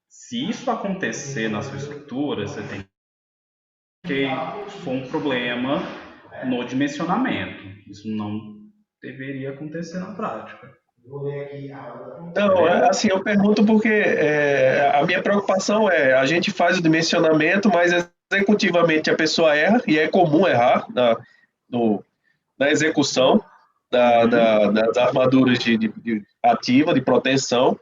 Se isso acontecer na sua estrutura, você tem que foi um problema no dimensionamento. Isso não deveria acontecer na prática. Não, assim, eu pergunto porque a minha preocupação a gente faz o dimensionamento, mas executivamente a pessoa erra, e é comum errar na execução das armaduras ativa, de proteção,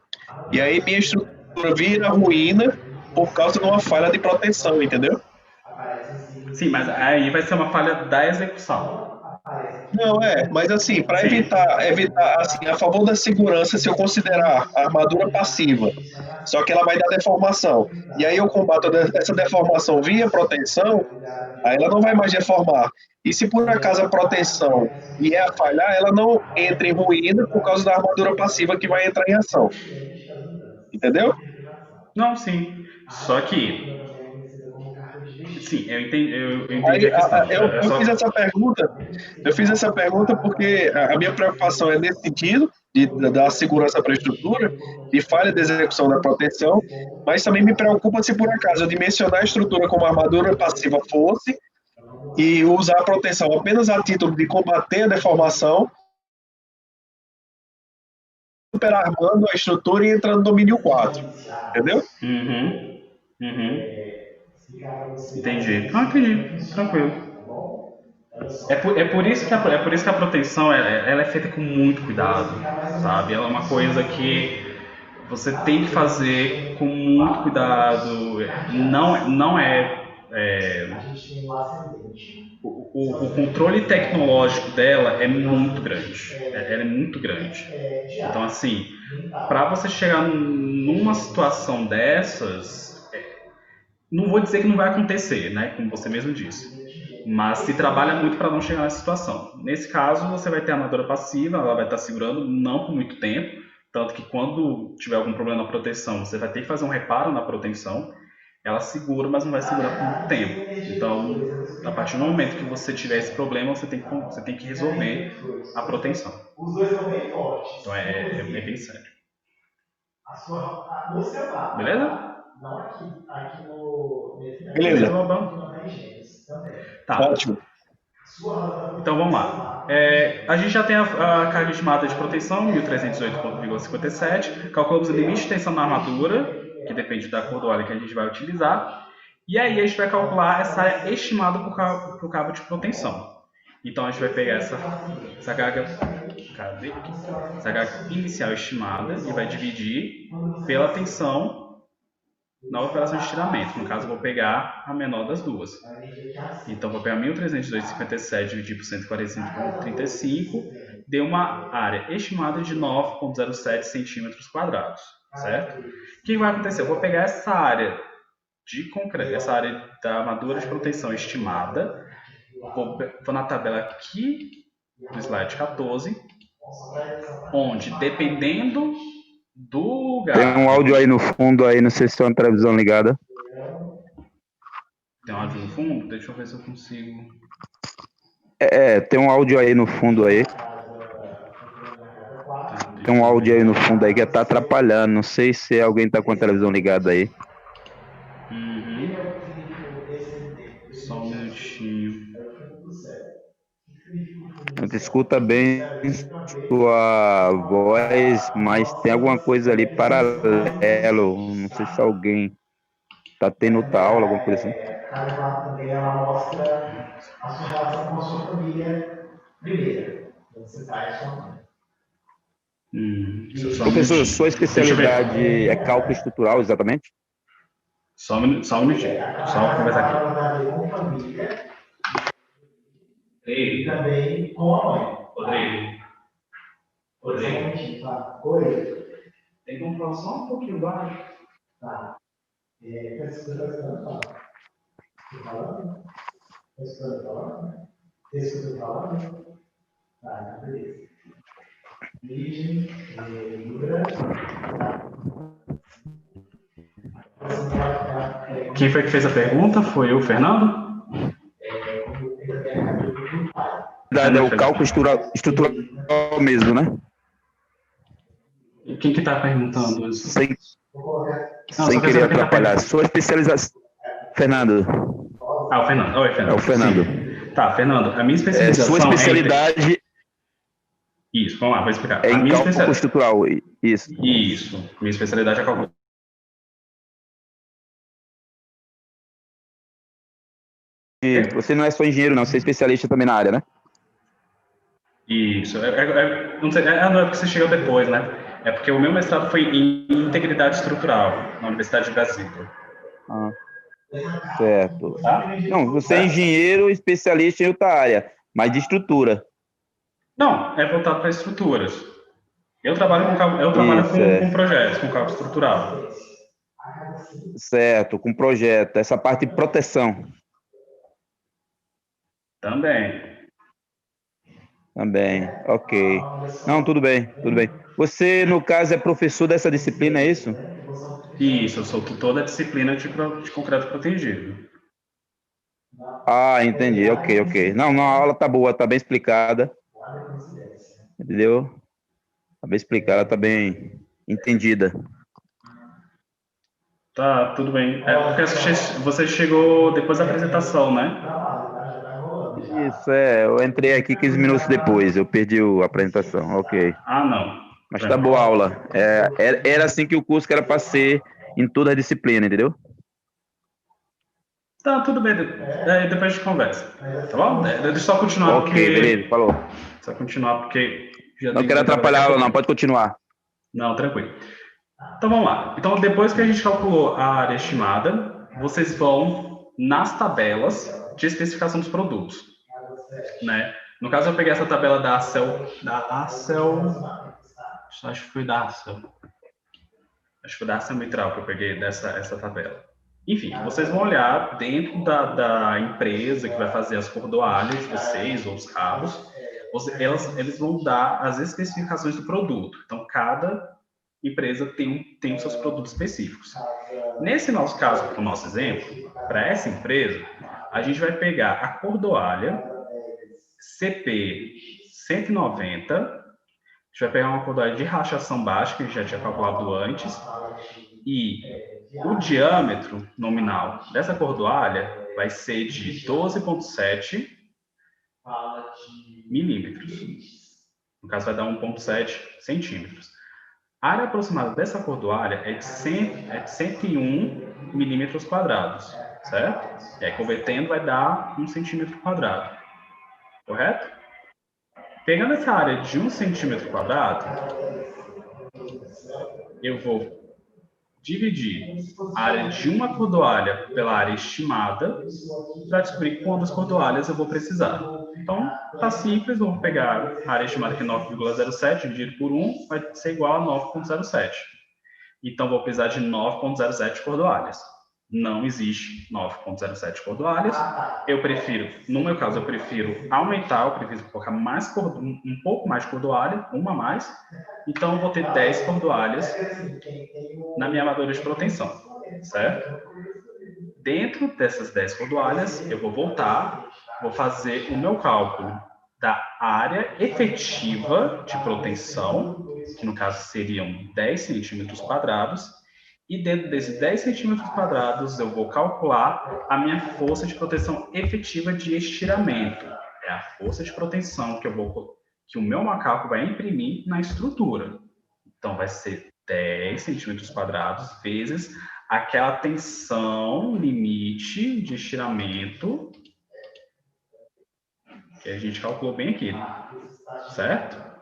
e aí minha estrutura vira ruína por causa de uma falha de proteção, entendeu? Sim, mas aí vai ser uma falha da execução. Não, mas assim, para evitar assim, a favor da segurança, se eu considerar a armadura passiva, só que ela vai dar deformação, e aí eu combato essa deformação via proteção, aí ela não vai mais deformar. E se por acaso a proteção vier a falhar, ela não entra em ruína por causa da armadura passiva que vai entrar em ação. Entendeu? Não, sim. Só que sim, eu entendi a questão. Eu fiz essa pergunta porque a minha preocupação é nesse sentido, da segurança para a estrutura, de falha de execução da proteção, mas também me preocupa se por acaso eu dimensionar a estrutura como armadura passiva fosse e usar a proteção apenas a título de combater a deformação, superarmando a estrutura e entrando no domínio 4. Entendeu? Entendi. Entendi. Tranquilo. É por isso que a proteção ela é feita com muito cuidado, sabe? Ela é uma coisa que você tem que fazer com muito cuidado. Não é o controle tecnológico dela é muito grande. Ela é muito grande. Então, assim, para você chegar numa situação dessas, não vou dizer que não vai acontecer, né? Como você mesmo disse. Mas se trabalha muito para não chegar nessa situação. Nesse caso, você vai ter a armadura passiva, ela vai estar segurando não por muito tempo, tanto que quando tiver algum problema na proteção, você vai ter que fazer um reparo na proteção. Ela segura, mas não vai segurar por muito tempo. Então, a partir do momento que você tiver esse problema, você tem que resolver a proteção. Então, é bem sério. Beleza? Beleza. Tá. Ótimo. Então, vamos lá. A gente já tem a carga estimada de proteção, 1308,57. Calculamos o limite de tensão na armadura, que depende da cordoalha que a gente vai utilizar. E aí a gente vai calcular essa área estimada para o cabo de proteção. Então a gente vai pegar essa carga Cadê aqui? Essa carga inicial estimada e vai dividir pela tensão na operação de estiramento. No caso, eu vou pegar a menor das duas. Então, vou pegar 1.302,57 dividir por 145,35, deu uma área estimada de 9,07 centímetros quadrados, certo? O que vai acontecer? Eu vou pegar essa área de concreto, essa área da armadura de proteção estimada, vou na tabela aqui do slide 14, onde, dependendo do lugar... Tem um áudio aí no fundo, aí, não sei se tem uma televisão ligada. Tem um áudio no fundo? Deixa eu ver se eu consigo... Tem um áudio aí no fundo aí. Tem um áudio aí no fundo aí que tá atrapalhando. Não sei se alguém tá com a televisão ligada aí. Uhum. Só um minutinho. A gente escuta bem sua voz, mas tem alguma coisa ali paralelo. Não sei se alguém tá tendo outra aula, alguma coisa assim. Cada também ela mostra a sua relação com a sua família primeiro. Você traz sua mãe. Só um Professor, minutinho. sua especialidade é cálculo estrutural, exatamente? Só um minutinho. Só conversar aqui. Com família e Rodrigo. também com a mãe. Rodrigo. Tá. Oi. Tem como falar só um pouquinho baixo? Tá. Tá escutando falar? Tá falando? Tá escutando falar? Tá escutando falar? Tá, então beleza. Virgem, Libra. Quem foi que fez a pergunta? Foi o Fernando? É o cálculo estrutural mesmo, né? E quem que está perguntando isso? Sem Não, só querer quero saber atrapalhar. Sua especialização... Fernando. Ah, o Fernando. Oi, Fernando. É o Fernando. Sim. Tá, Fernando, a minha especialização... Sua especialidade Isso, vamos lá, vou explicar. é A em minha cálculo estrutural. Isso. Isso. Minha especialidade é cálculo. E você não é só engenheiro, não. Você é especialista também na área, né? Isso. Não sei, não é porque você chegou depois, né? É porque o meu mestrado foi em integridade estrutural, na Universidade de Brasília. Ah, certo. Tá? Não, você é engenheiro especialista em outra área, mas de estrutura. Não, é voltado para estruturas. Eu trabalho com projetos, com cálculo estrutural. Certo, com projeto. Essa parte de proteção. Também, ok. Não, tudo bem, tudo bem. Você, no caso, é professor dessa disciplina, é isso? Isso, eu sou tutor da disciplina de concreto protegido. Ah, entendi, ok. Não, a aula tá boa, tá bem explicada. Entendeu? Tá bem explicada, tá bem entendida. Tá, tudo bem. É porque você chegou depois da apresentação, né? Isso, eu entrei aqui 15 minutos depois, eu perdi a apresentação, ok. Ah, não. Mas tá boa a aula. Era assim que o curso era para ser em toda a disciplina, entendeu? Tá, tudo bem. Depois a gente conversa. Tá bom? Deixa eu só continuar. Ok, beleza, falou. Só continuar porque... Não quero atrapalhar a aula, não, pode continuar. Não, tranquilo. Então vamos lá. Então, depois que a gente calculou a área estimada, vocês vão nas tabelas de especificação dos produtos, né? No caso, eu peguei essa tabela da Acel, acho que foi da Acel Mitral que eu peguei essa tabela. Enfim, vocês vão olhar dentro da empresa que vai fazer as cordoalhas, vocês ou os cabos, eles vão dar as especificações do produto. Então, cada empresa tem os seus produtos específicos. Nesse nosso caso, para o nosso exemplo, para essa empresa, a gente vai pegar a cordoalha CP 190, a gente vai pegar uma cordoalha de rachação baixa, que a gente já tinha calculado antes, e o diâmetro nominal dessa cordoalha vai ser de 12,7 milímetros. No caso, vai dar 1,7 centímetros. A área aproximada dessa cordoalha é de 101 milímetros quadrados, certo? E aí, convertendo, vai dar 1 centímetro quadrado. Correto? Pegando essa área de 1 centímetro quadrado, eu vou dividir a área de uma cordoalha pela área estimada para descobrir quantas cordoalhas eu vou precisar. Então, tá simples, eu vou pegar a área estimada que é 9,07 dividido por 1, vai ser igual a 9,07. Então, vou precisar de 9,07 cordoalhas. Não existe 9,07 cordoalhas. Eu prefiro, no meu caso, eu prefiro aumentar, eu prefiro colocar mais, um pouco mais de cordoalha, uma a mais. Então, eu vou ter 10 cordoalhas na minha armadura de proteção, certo? Dentro dessas 10 cordoalhas, eu vou voltar, vou fazer o meu cálculo da área efetiva de proteção, que no caso seriam 10 centímetros quadrados, e dentro desses 10 centímetros quadrados eu vou calcular a minha força de proteção efetiva de estiramento. É a força de proteção que o meu macaco vai imprimir na estrutura. Então vai ser 10 centímetros quadrados vezes aquela tensão limite de estiramento que a gente calculou bem aqui, certo?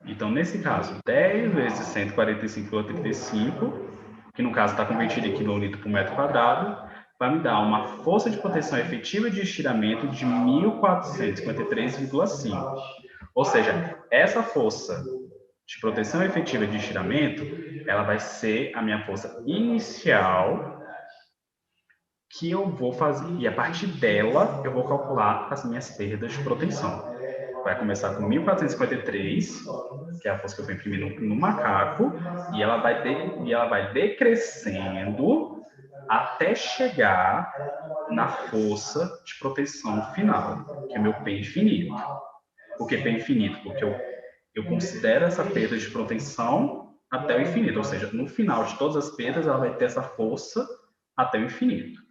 Então, nesse caso, 10 vezes 145,35, que no caso está convertido em quilolitro por metro quadrado, vai me dar uma força de proteção efetiva de estiramento de 1.453,5. Ou seja, essa força de proteção efetiva de estiramento, ela vai ser a minha força inicial que eu vou fazer, e a partir dela eu vou calcular as minhas perdas de proteção. Vai começar com 1.453, que é a força que eu vou imprimir no macaco, e ela vai decrescendo até chegar na força de proteção final, que é meu P infinito. Por que P infinito? Porque eu considero essa perda de proteção até o infinito, ou seja, no final de todas as perdas, ela vai ter essa força até o infinito.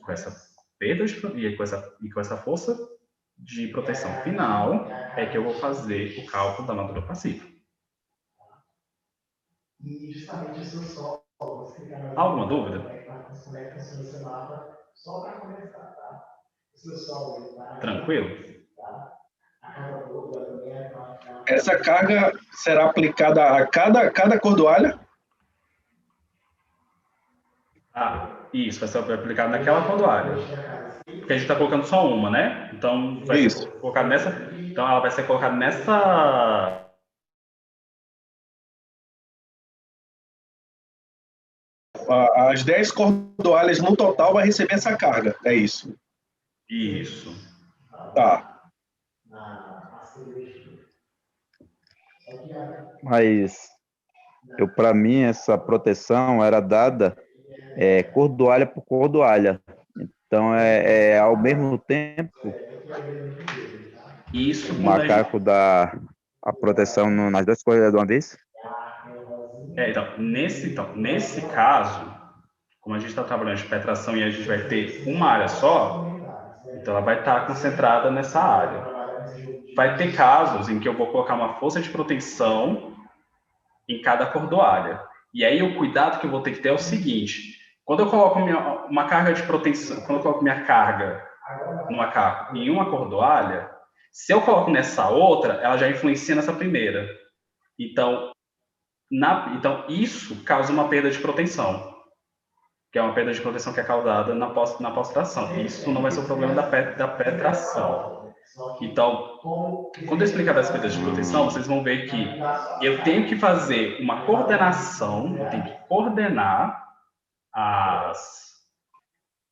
Com essa perda e com essa força de proteção final, é que eu vou fazer o cálculo da armadura passiva. Alguma dúvida? Tranquilo? Essa carga será aplicada a cada cordoalha? Isso, vai ser aplicado naquela cordoalha. Porque a gente está colocando só uma, né? Então, vai ser colocado nessa. Então, ela vai ser colocada nessa. As 10 cordoalhas no total vai receber essa carga, é isso? Isso. Tá. Mas para mim essa proteção era dada cordoalha por cordoalha. Então ao mesmo tempo isso o macaco dá a proteção nas duas cordas de uma vez? Nesse caso, como a gente está trabalhando de penetração e a gente vai ter uma área só, então ela vai estar concentrada nessa área. Vai ter casos em que eu vou colocar uma força de proteção em cada cordoalha. E aí o cuidado que eu vou ter que ter é o seguinte: quando eu coloco uma carga de proteção, quando eu coloco minha carga no macaco em uma cordoalha, se eu coloco nessa outra, ela já influencia nessa primeira. Então isso causa uma perda de proteção, que é uma perda de proteção que é causada na pós-tração. Isso não vai ser o problema da pré-tração. Então, quando eu explicar das perdas de proteção, vocês vão ver que eu tenho que fazer uma coordenação, eu tenho que coordenar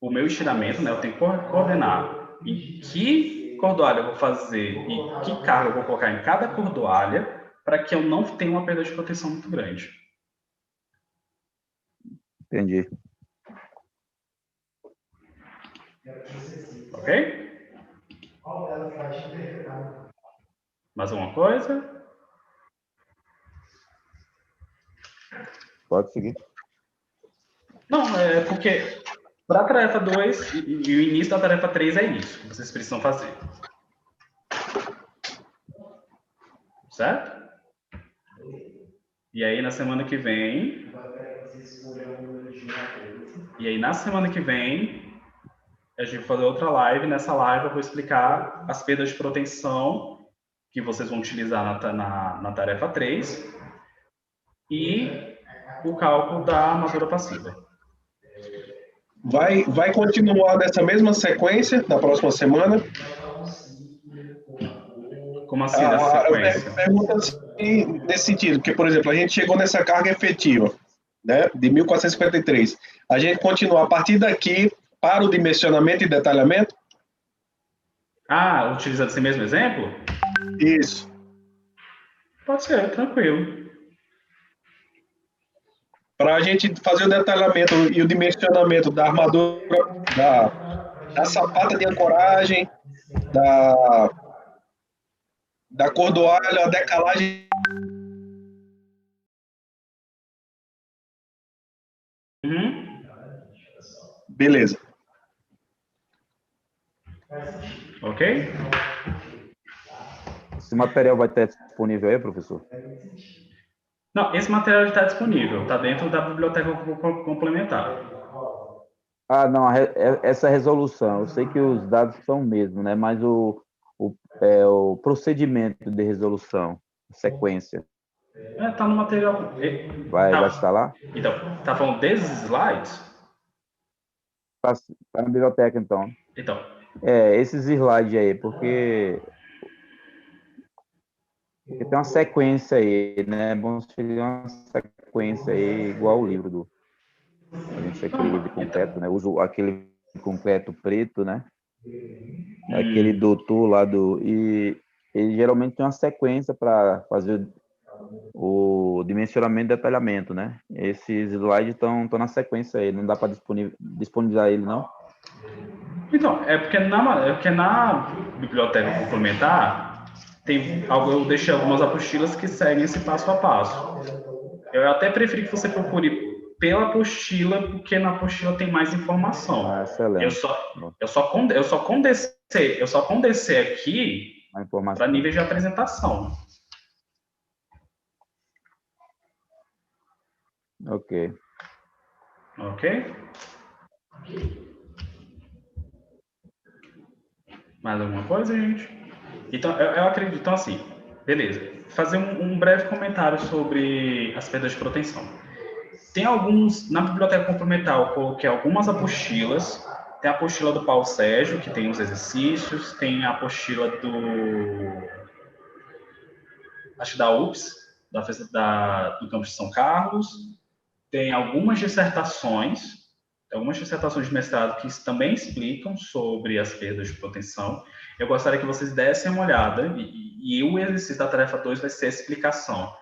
o meu estiramento, né? Eu tenho que coordenar em que cordoalha eu vou fazer e que carga eu vou colocar em cada cordoalha para que eu não tenha uma perda de proteção muito grande. Entendi. Ok? Mais alguma coisa? Pode seguir. Não, é porque para a tarefa 2 e o início da tarefa 3 é isso que vocês precisam fazer. Certo? E aí na semana que vem a gente vai fazer outra live. Nessa live eu vou explicar as perdas de proteção que vocês vão utilizar na tarefa 3 e o cálculo da armadura passiva. Vai continuar nessa mesma sequência na próxima semana? Como assim, nessa sequência? Pergunta assim, nesse sentido, porque, por exemplo, a gente chegou nessa carga efetiva, né, de 1453. A gente continua a partir daqui para o dimensionamento e detalhamento? Ah, utilizando esse mesmo exemplo? Isso. Pode ser, tranquilo. Para a gente fazer o detalhamento e o dimensionamento da armadura, da sapata de ancoragem, da cordoalha, a decalagem. Uhum. Beleza. Ok? Esse material vai estar disponível aí, professor? Não, esse material está disponível, está dentro da biblioteca complementar. Ah, não, essa resolução, eu sei que os dados são o mesmo, né? Mas o procedimento de resolução, sequência, Está no material. vai estar lá? Então, tá falando desses slides? Tá na biblioteca, então. Então, Esses slides aí, porque tem uma sequência aí, né? É bom seguir uma sequência aí, igual o livro a gente aquele livro completo, né? Uso aquele completo preto, né? Aquele doutor lá e ele geralmente tem uma sequência para fazer o dimensionamento e detalhamento, né? Esses slides estão na sequência aí, não dá para disponibilizar ele, não? Então, é porque na biblioteca complementar eu deixei algumas apostilas que seguem esse passo a passo. Eu até preferi que você procure pela apostila, porque na apostila tem mais informação. Ah, excelente. Eu só condecer aqui para nível de apresentação. Ok. Ok? Mais alguma coisa, gente? Então, eu acredito, então, assim, beleza. Fazer um breve comentário sobre as perdas de proteção. Tem alguns, na biblioteca complementar, eu coloquei algumas apostilas. Tem a apostila do Paulo Sérgio, que tem os exercícios. Tem a apostila acho da UPS, do campus de São Carlos. Tem algumas dissertações de mestrado que também explicam sobre as perdas de proteção. Eu gostaria que vocês dessem uma olhada, e o exercício da tarefa 2 vai ser a explicação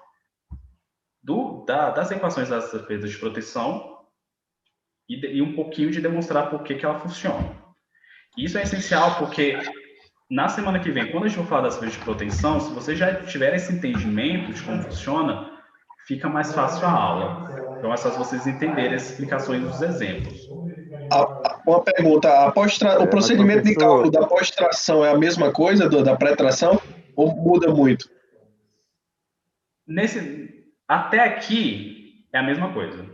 das equações das perdas de proteção e um pouquinho de demonstrar por que ela funciona. Isso é essencial porque na semana que vem, quando a gente for falar das perdas de proteção, se vocês já tiverem esse entendimento de como funciona, fica mais fácil a aula. Então, é só vocês entenderem as explicações dos exemplos. Uma pergunta, o procedimento de cálculo da pós-tração é a mesma coisa da pré-tração ou muda muito? Até aqui é a mesma coisa.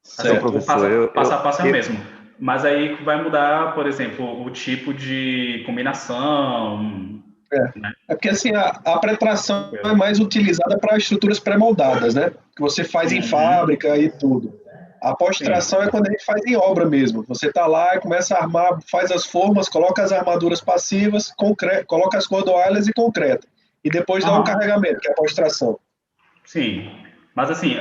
Certo, professor, passo a passo é o mesmo. Mas aí vai mudar, por exemplo, o tipo de combinação. Né? É porque assim, a pré-tração é mais utilizada para estruturas pré-moldadas, né? Que você faz em fábrica e tudo. A pós-tração é quando a gente faz em obra mesmo. Você está lá e começa a armar, faz as formas, coloca as armaduras passivas, coloca as cordoalhas e concreta. E depois dá um carregamento, que é a pós-tração. Sim, mas assim,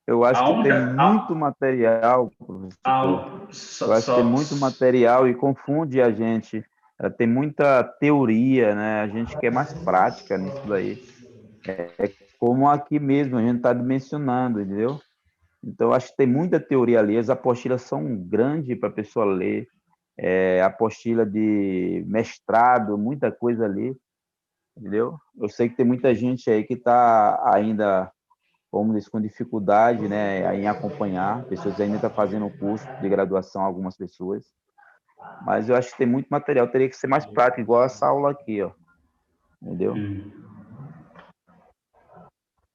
eu acho que tem muito material, professor. Eu acho que tem muito material e confunde a gente. Tem muita teoria, né? A gente quer mais prática nisso daí. É como aqui mesmo, a gente está dimensionando, entendeu? Então, eu acho que tem muita teoria ali. As apostilas são grandes para a pessoa ler. Apostila de mestrado, muita coisa ali, entendeu? Eu sei que tem muita gente aí que está ainda, como diz, com dificuldade, né, em acompanhar. Pessoas ainda estão fazendo o curso de graduação, algumas pessoas. Mas eu acho que tem muito material. Teria que ser mais prático, igual essa aula aqui, ó. Entendeu?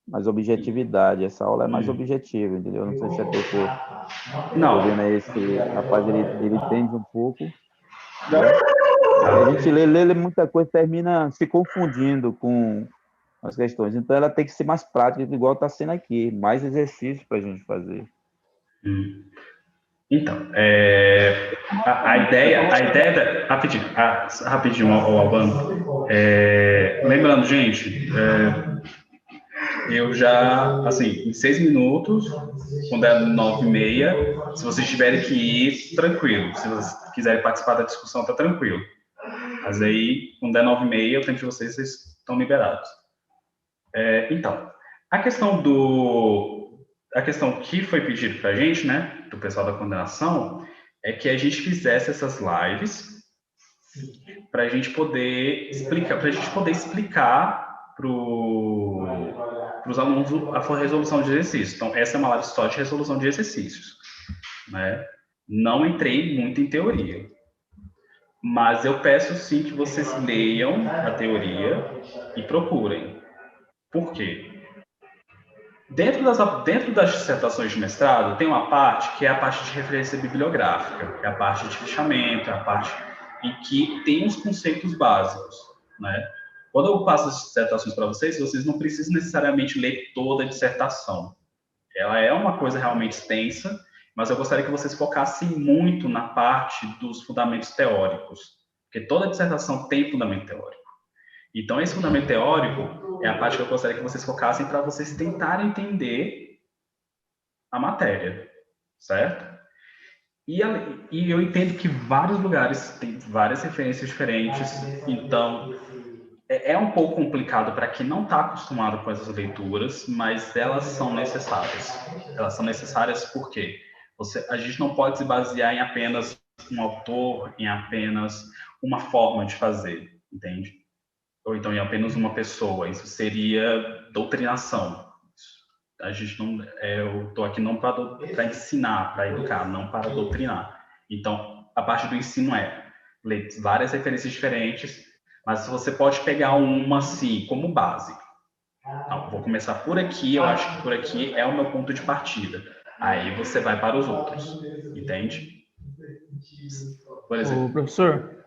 mais objetividade. Essa aula é mais objetiva, entendeu? Não sei se é teu Não. Tô vendo aí esse rapaz, ele entende um pouco. Né? A gente lê muita coisa, termina se confundindo com as questões. Então, ela tem que ser mais prática, igual está sendo aqui. Mais exercícios para a gente fazer. Então, a ideia rapidinho, Albano. Lembrando, gente, eu já, assim, em 6 minutos, quando é 9h30, se vocês tiverem que ir, tranquilo. Se vocês quiserem participar da discussão, tá tranquilo. Mas aí, quando é 9h30, o tempo de vocês estão liberados. Então, a questão que foi pedido para a gente, né, do pessoal da coordenação, é que a gente fizesse essas lives para a gente poder explicar, para os alunos a resolução de exercícios. Então, essa é uma live só de resolução de exercícios, né? Não entrei muito em teoria, mas eu peço sim que vocês leiam a teoria e procurem. Por quê? Dentro das dissertações de mestrado, tem uma parte que é a parte de referência bibliográfica, que é a parte de fichamento, é a parte em que tem os conceitos básicos, né? Quando eu passo as dissertações para vocês não precisam necessariamente ler toda a dissertação. Ela é uma coisa realmente extensa, mas eu gostaria que vocês focassem muito na parte dos fundamentos teóricos, porque toda dissertação tem fundamento teórico. Então, esse fundamento teórico é a parte que eu gostaria que vocês focassem para vocês tentarem entender a matéria, certo? E eu entendo que vários lugares têm várias referências diferentes, então é um pouco complicado para quem não está acostumado com essas leituras, mas elas são necessárias. Elas são necessárias porque a gente não pode se basear em apenas um autor, em apenas uma forma de fazer, entende? Ou então em apenas uma pessoa. Isso seria doutrinação. A gente não, eu estou aqui não para ensinar, para educar, não para doutrinar. Então, a parte do ensino ler várias referências diferentes, mas você pode pegar uma assim como base. Então, vou começar por aqui, eu acho que por aqui é o meu ponto de partida. Aí você vai para os outros, entende? Por exemplo. Ô, professor,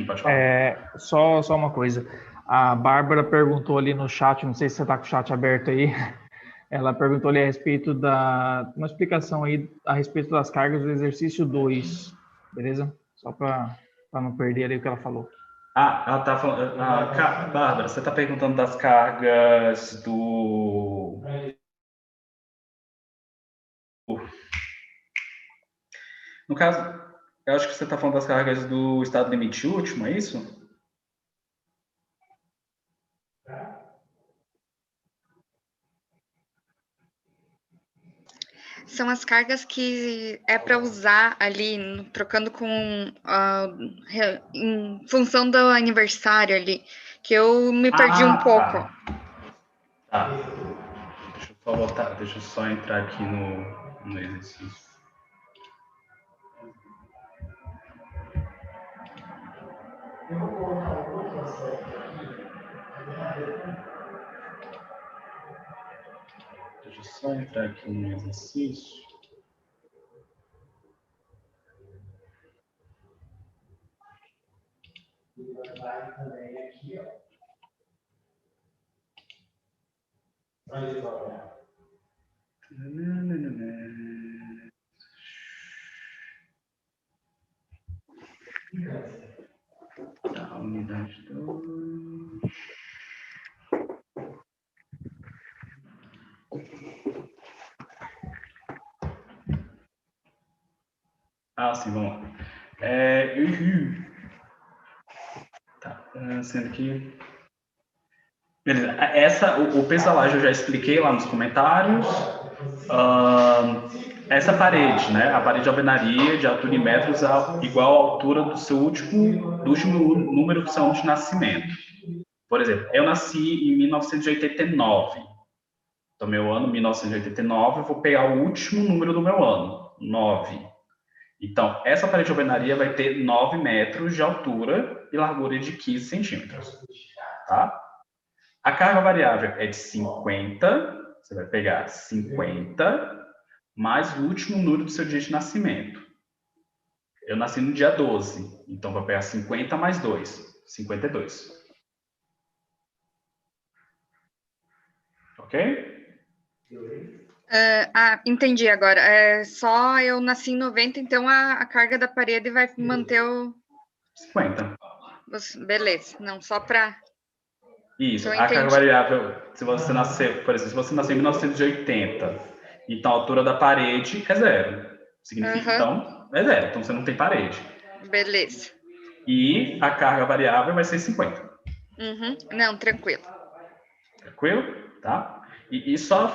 pode falar. Só uma coisa. A Bárbara perguntou ali no chat, não sei se você está com o chat aberto aí, ela perguntou ali a respeito uma explicação aí a respeito das cargas do exercício 2, beleza? Só para não perder ali o que ela falou. Ela está falando... Bárbara, você está perguntando das cargas do... No caso, eu acho que você está falando das cargas do estado limite último, é isso? São as cargas que é para usar ali, trocando com em função do aniversário ali, que eu me perdi um pouco. Tá. Deixa eu só voltar, deixa eu só entrar aqui no exercício. Eu vou colocar um outro aspecto aqui. Deixa eu só entrar aqui no exercício. E vai também aqui, ó. Vai devagar. Tá, unidade 2. Sim, vamos lá. Tá, sendo que... Beleza, o peso da laje eu já expliquei lá nos comentários. Essa parede, né? A parede de alvenaria de altura em metros igual à altura do último número do seu ano de nascimento. Por exemplo, eu nasci em 1989. Então, meu ano, 1989, eu vou pegar o último número do meu ano, 9. Então, essa parede de alvenaria vai ter 9 metros de altura e largura de 15 centímetros. Tá? A carga variável é de 50, você vai pegar 50 mais o último número do seu dia de nascimento. Eu nasci no dia 12, então vou pegar 50 mais 2, 52. Ok? Entendi agora. Só eu nasci em 90, então a carga da parede vai manter o... 50. Beleza, não, só para... Isso, a carga variável, se você nascer, por exemplo, se você nasceu em 1980, então a altura da parede é 0. Significa, então, é 0. Então você não tem parede. Beleza. E a carga variável vai ser 50. Não, tranquilo. Tranquilo? Tá? E só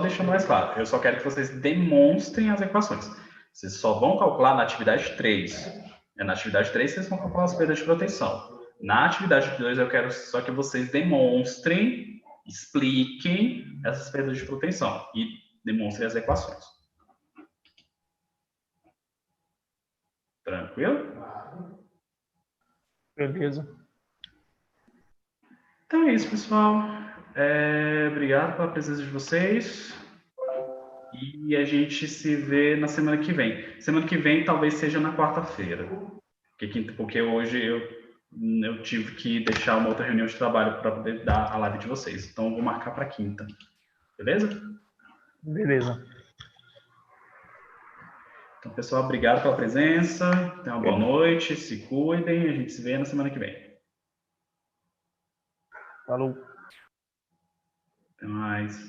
deixando mais claro, eu só quero que vocês demonstrem as equações. Vocês só vão calcular na atividade 3. Na atividade 3 vocês vão calcular as perdas de proteção. Na atividade 2 eu quero só que vocês demonstrem, expliquem essas perdas de proteção e demonstrem as equações. Tranquilo? Beleza. Então é isso, pessoal. Obrigado pela presença de vocês. E a gente se vê na semana que vem. Semana que vem talvez seja na quarta-feira. Porque hoje eu tive que deixar uma outra reunião de trabalho para poder dar a live de vocês. Então eu vou marcar para quinta. Beleza? Beleza. Então, pessoal, obrigado pela presença. Tenham uma boa noite. Se cuidem. A gente se vê na semana que vem. Falou. Até mais.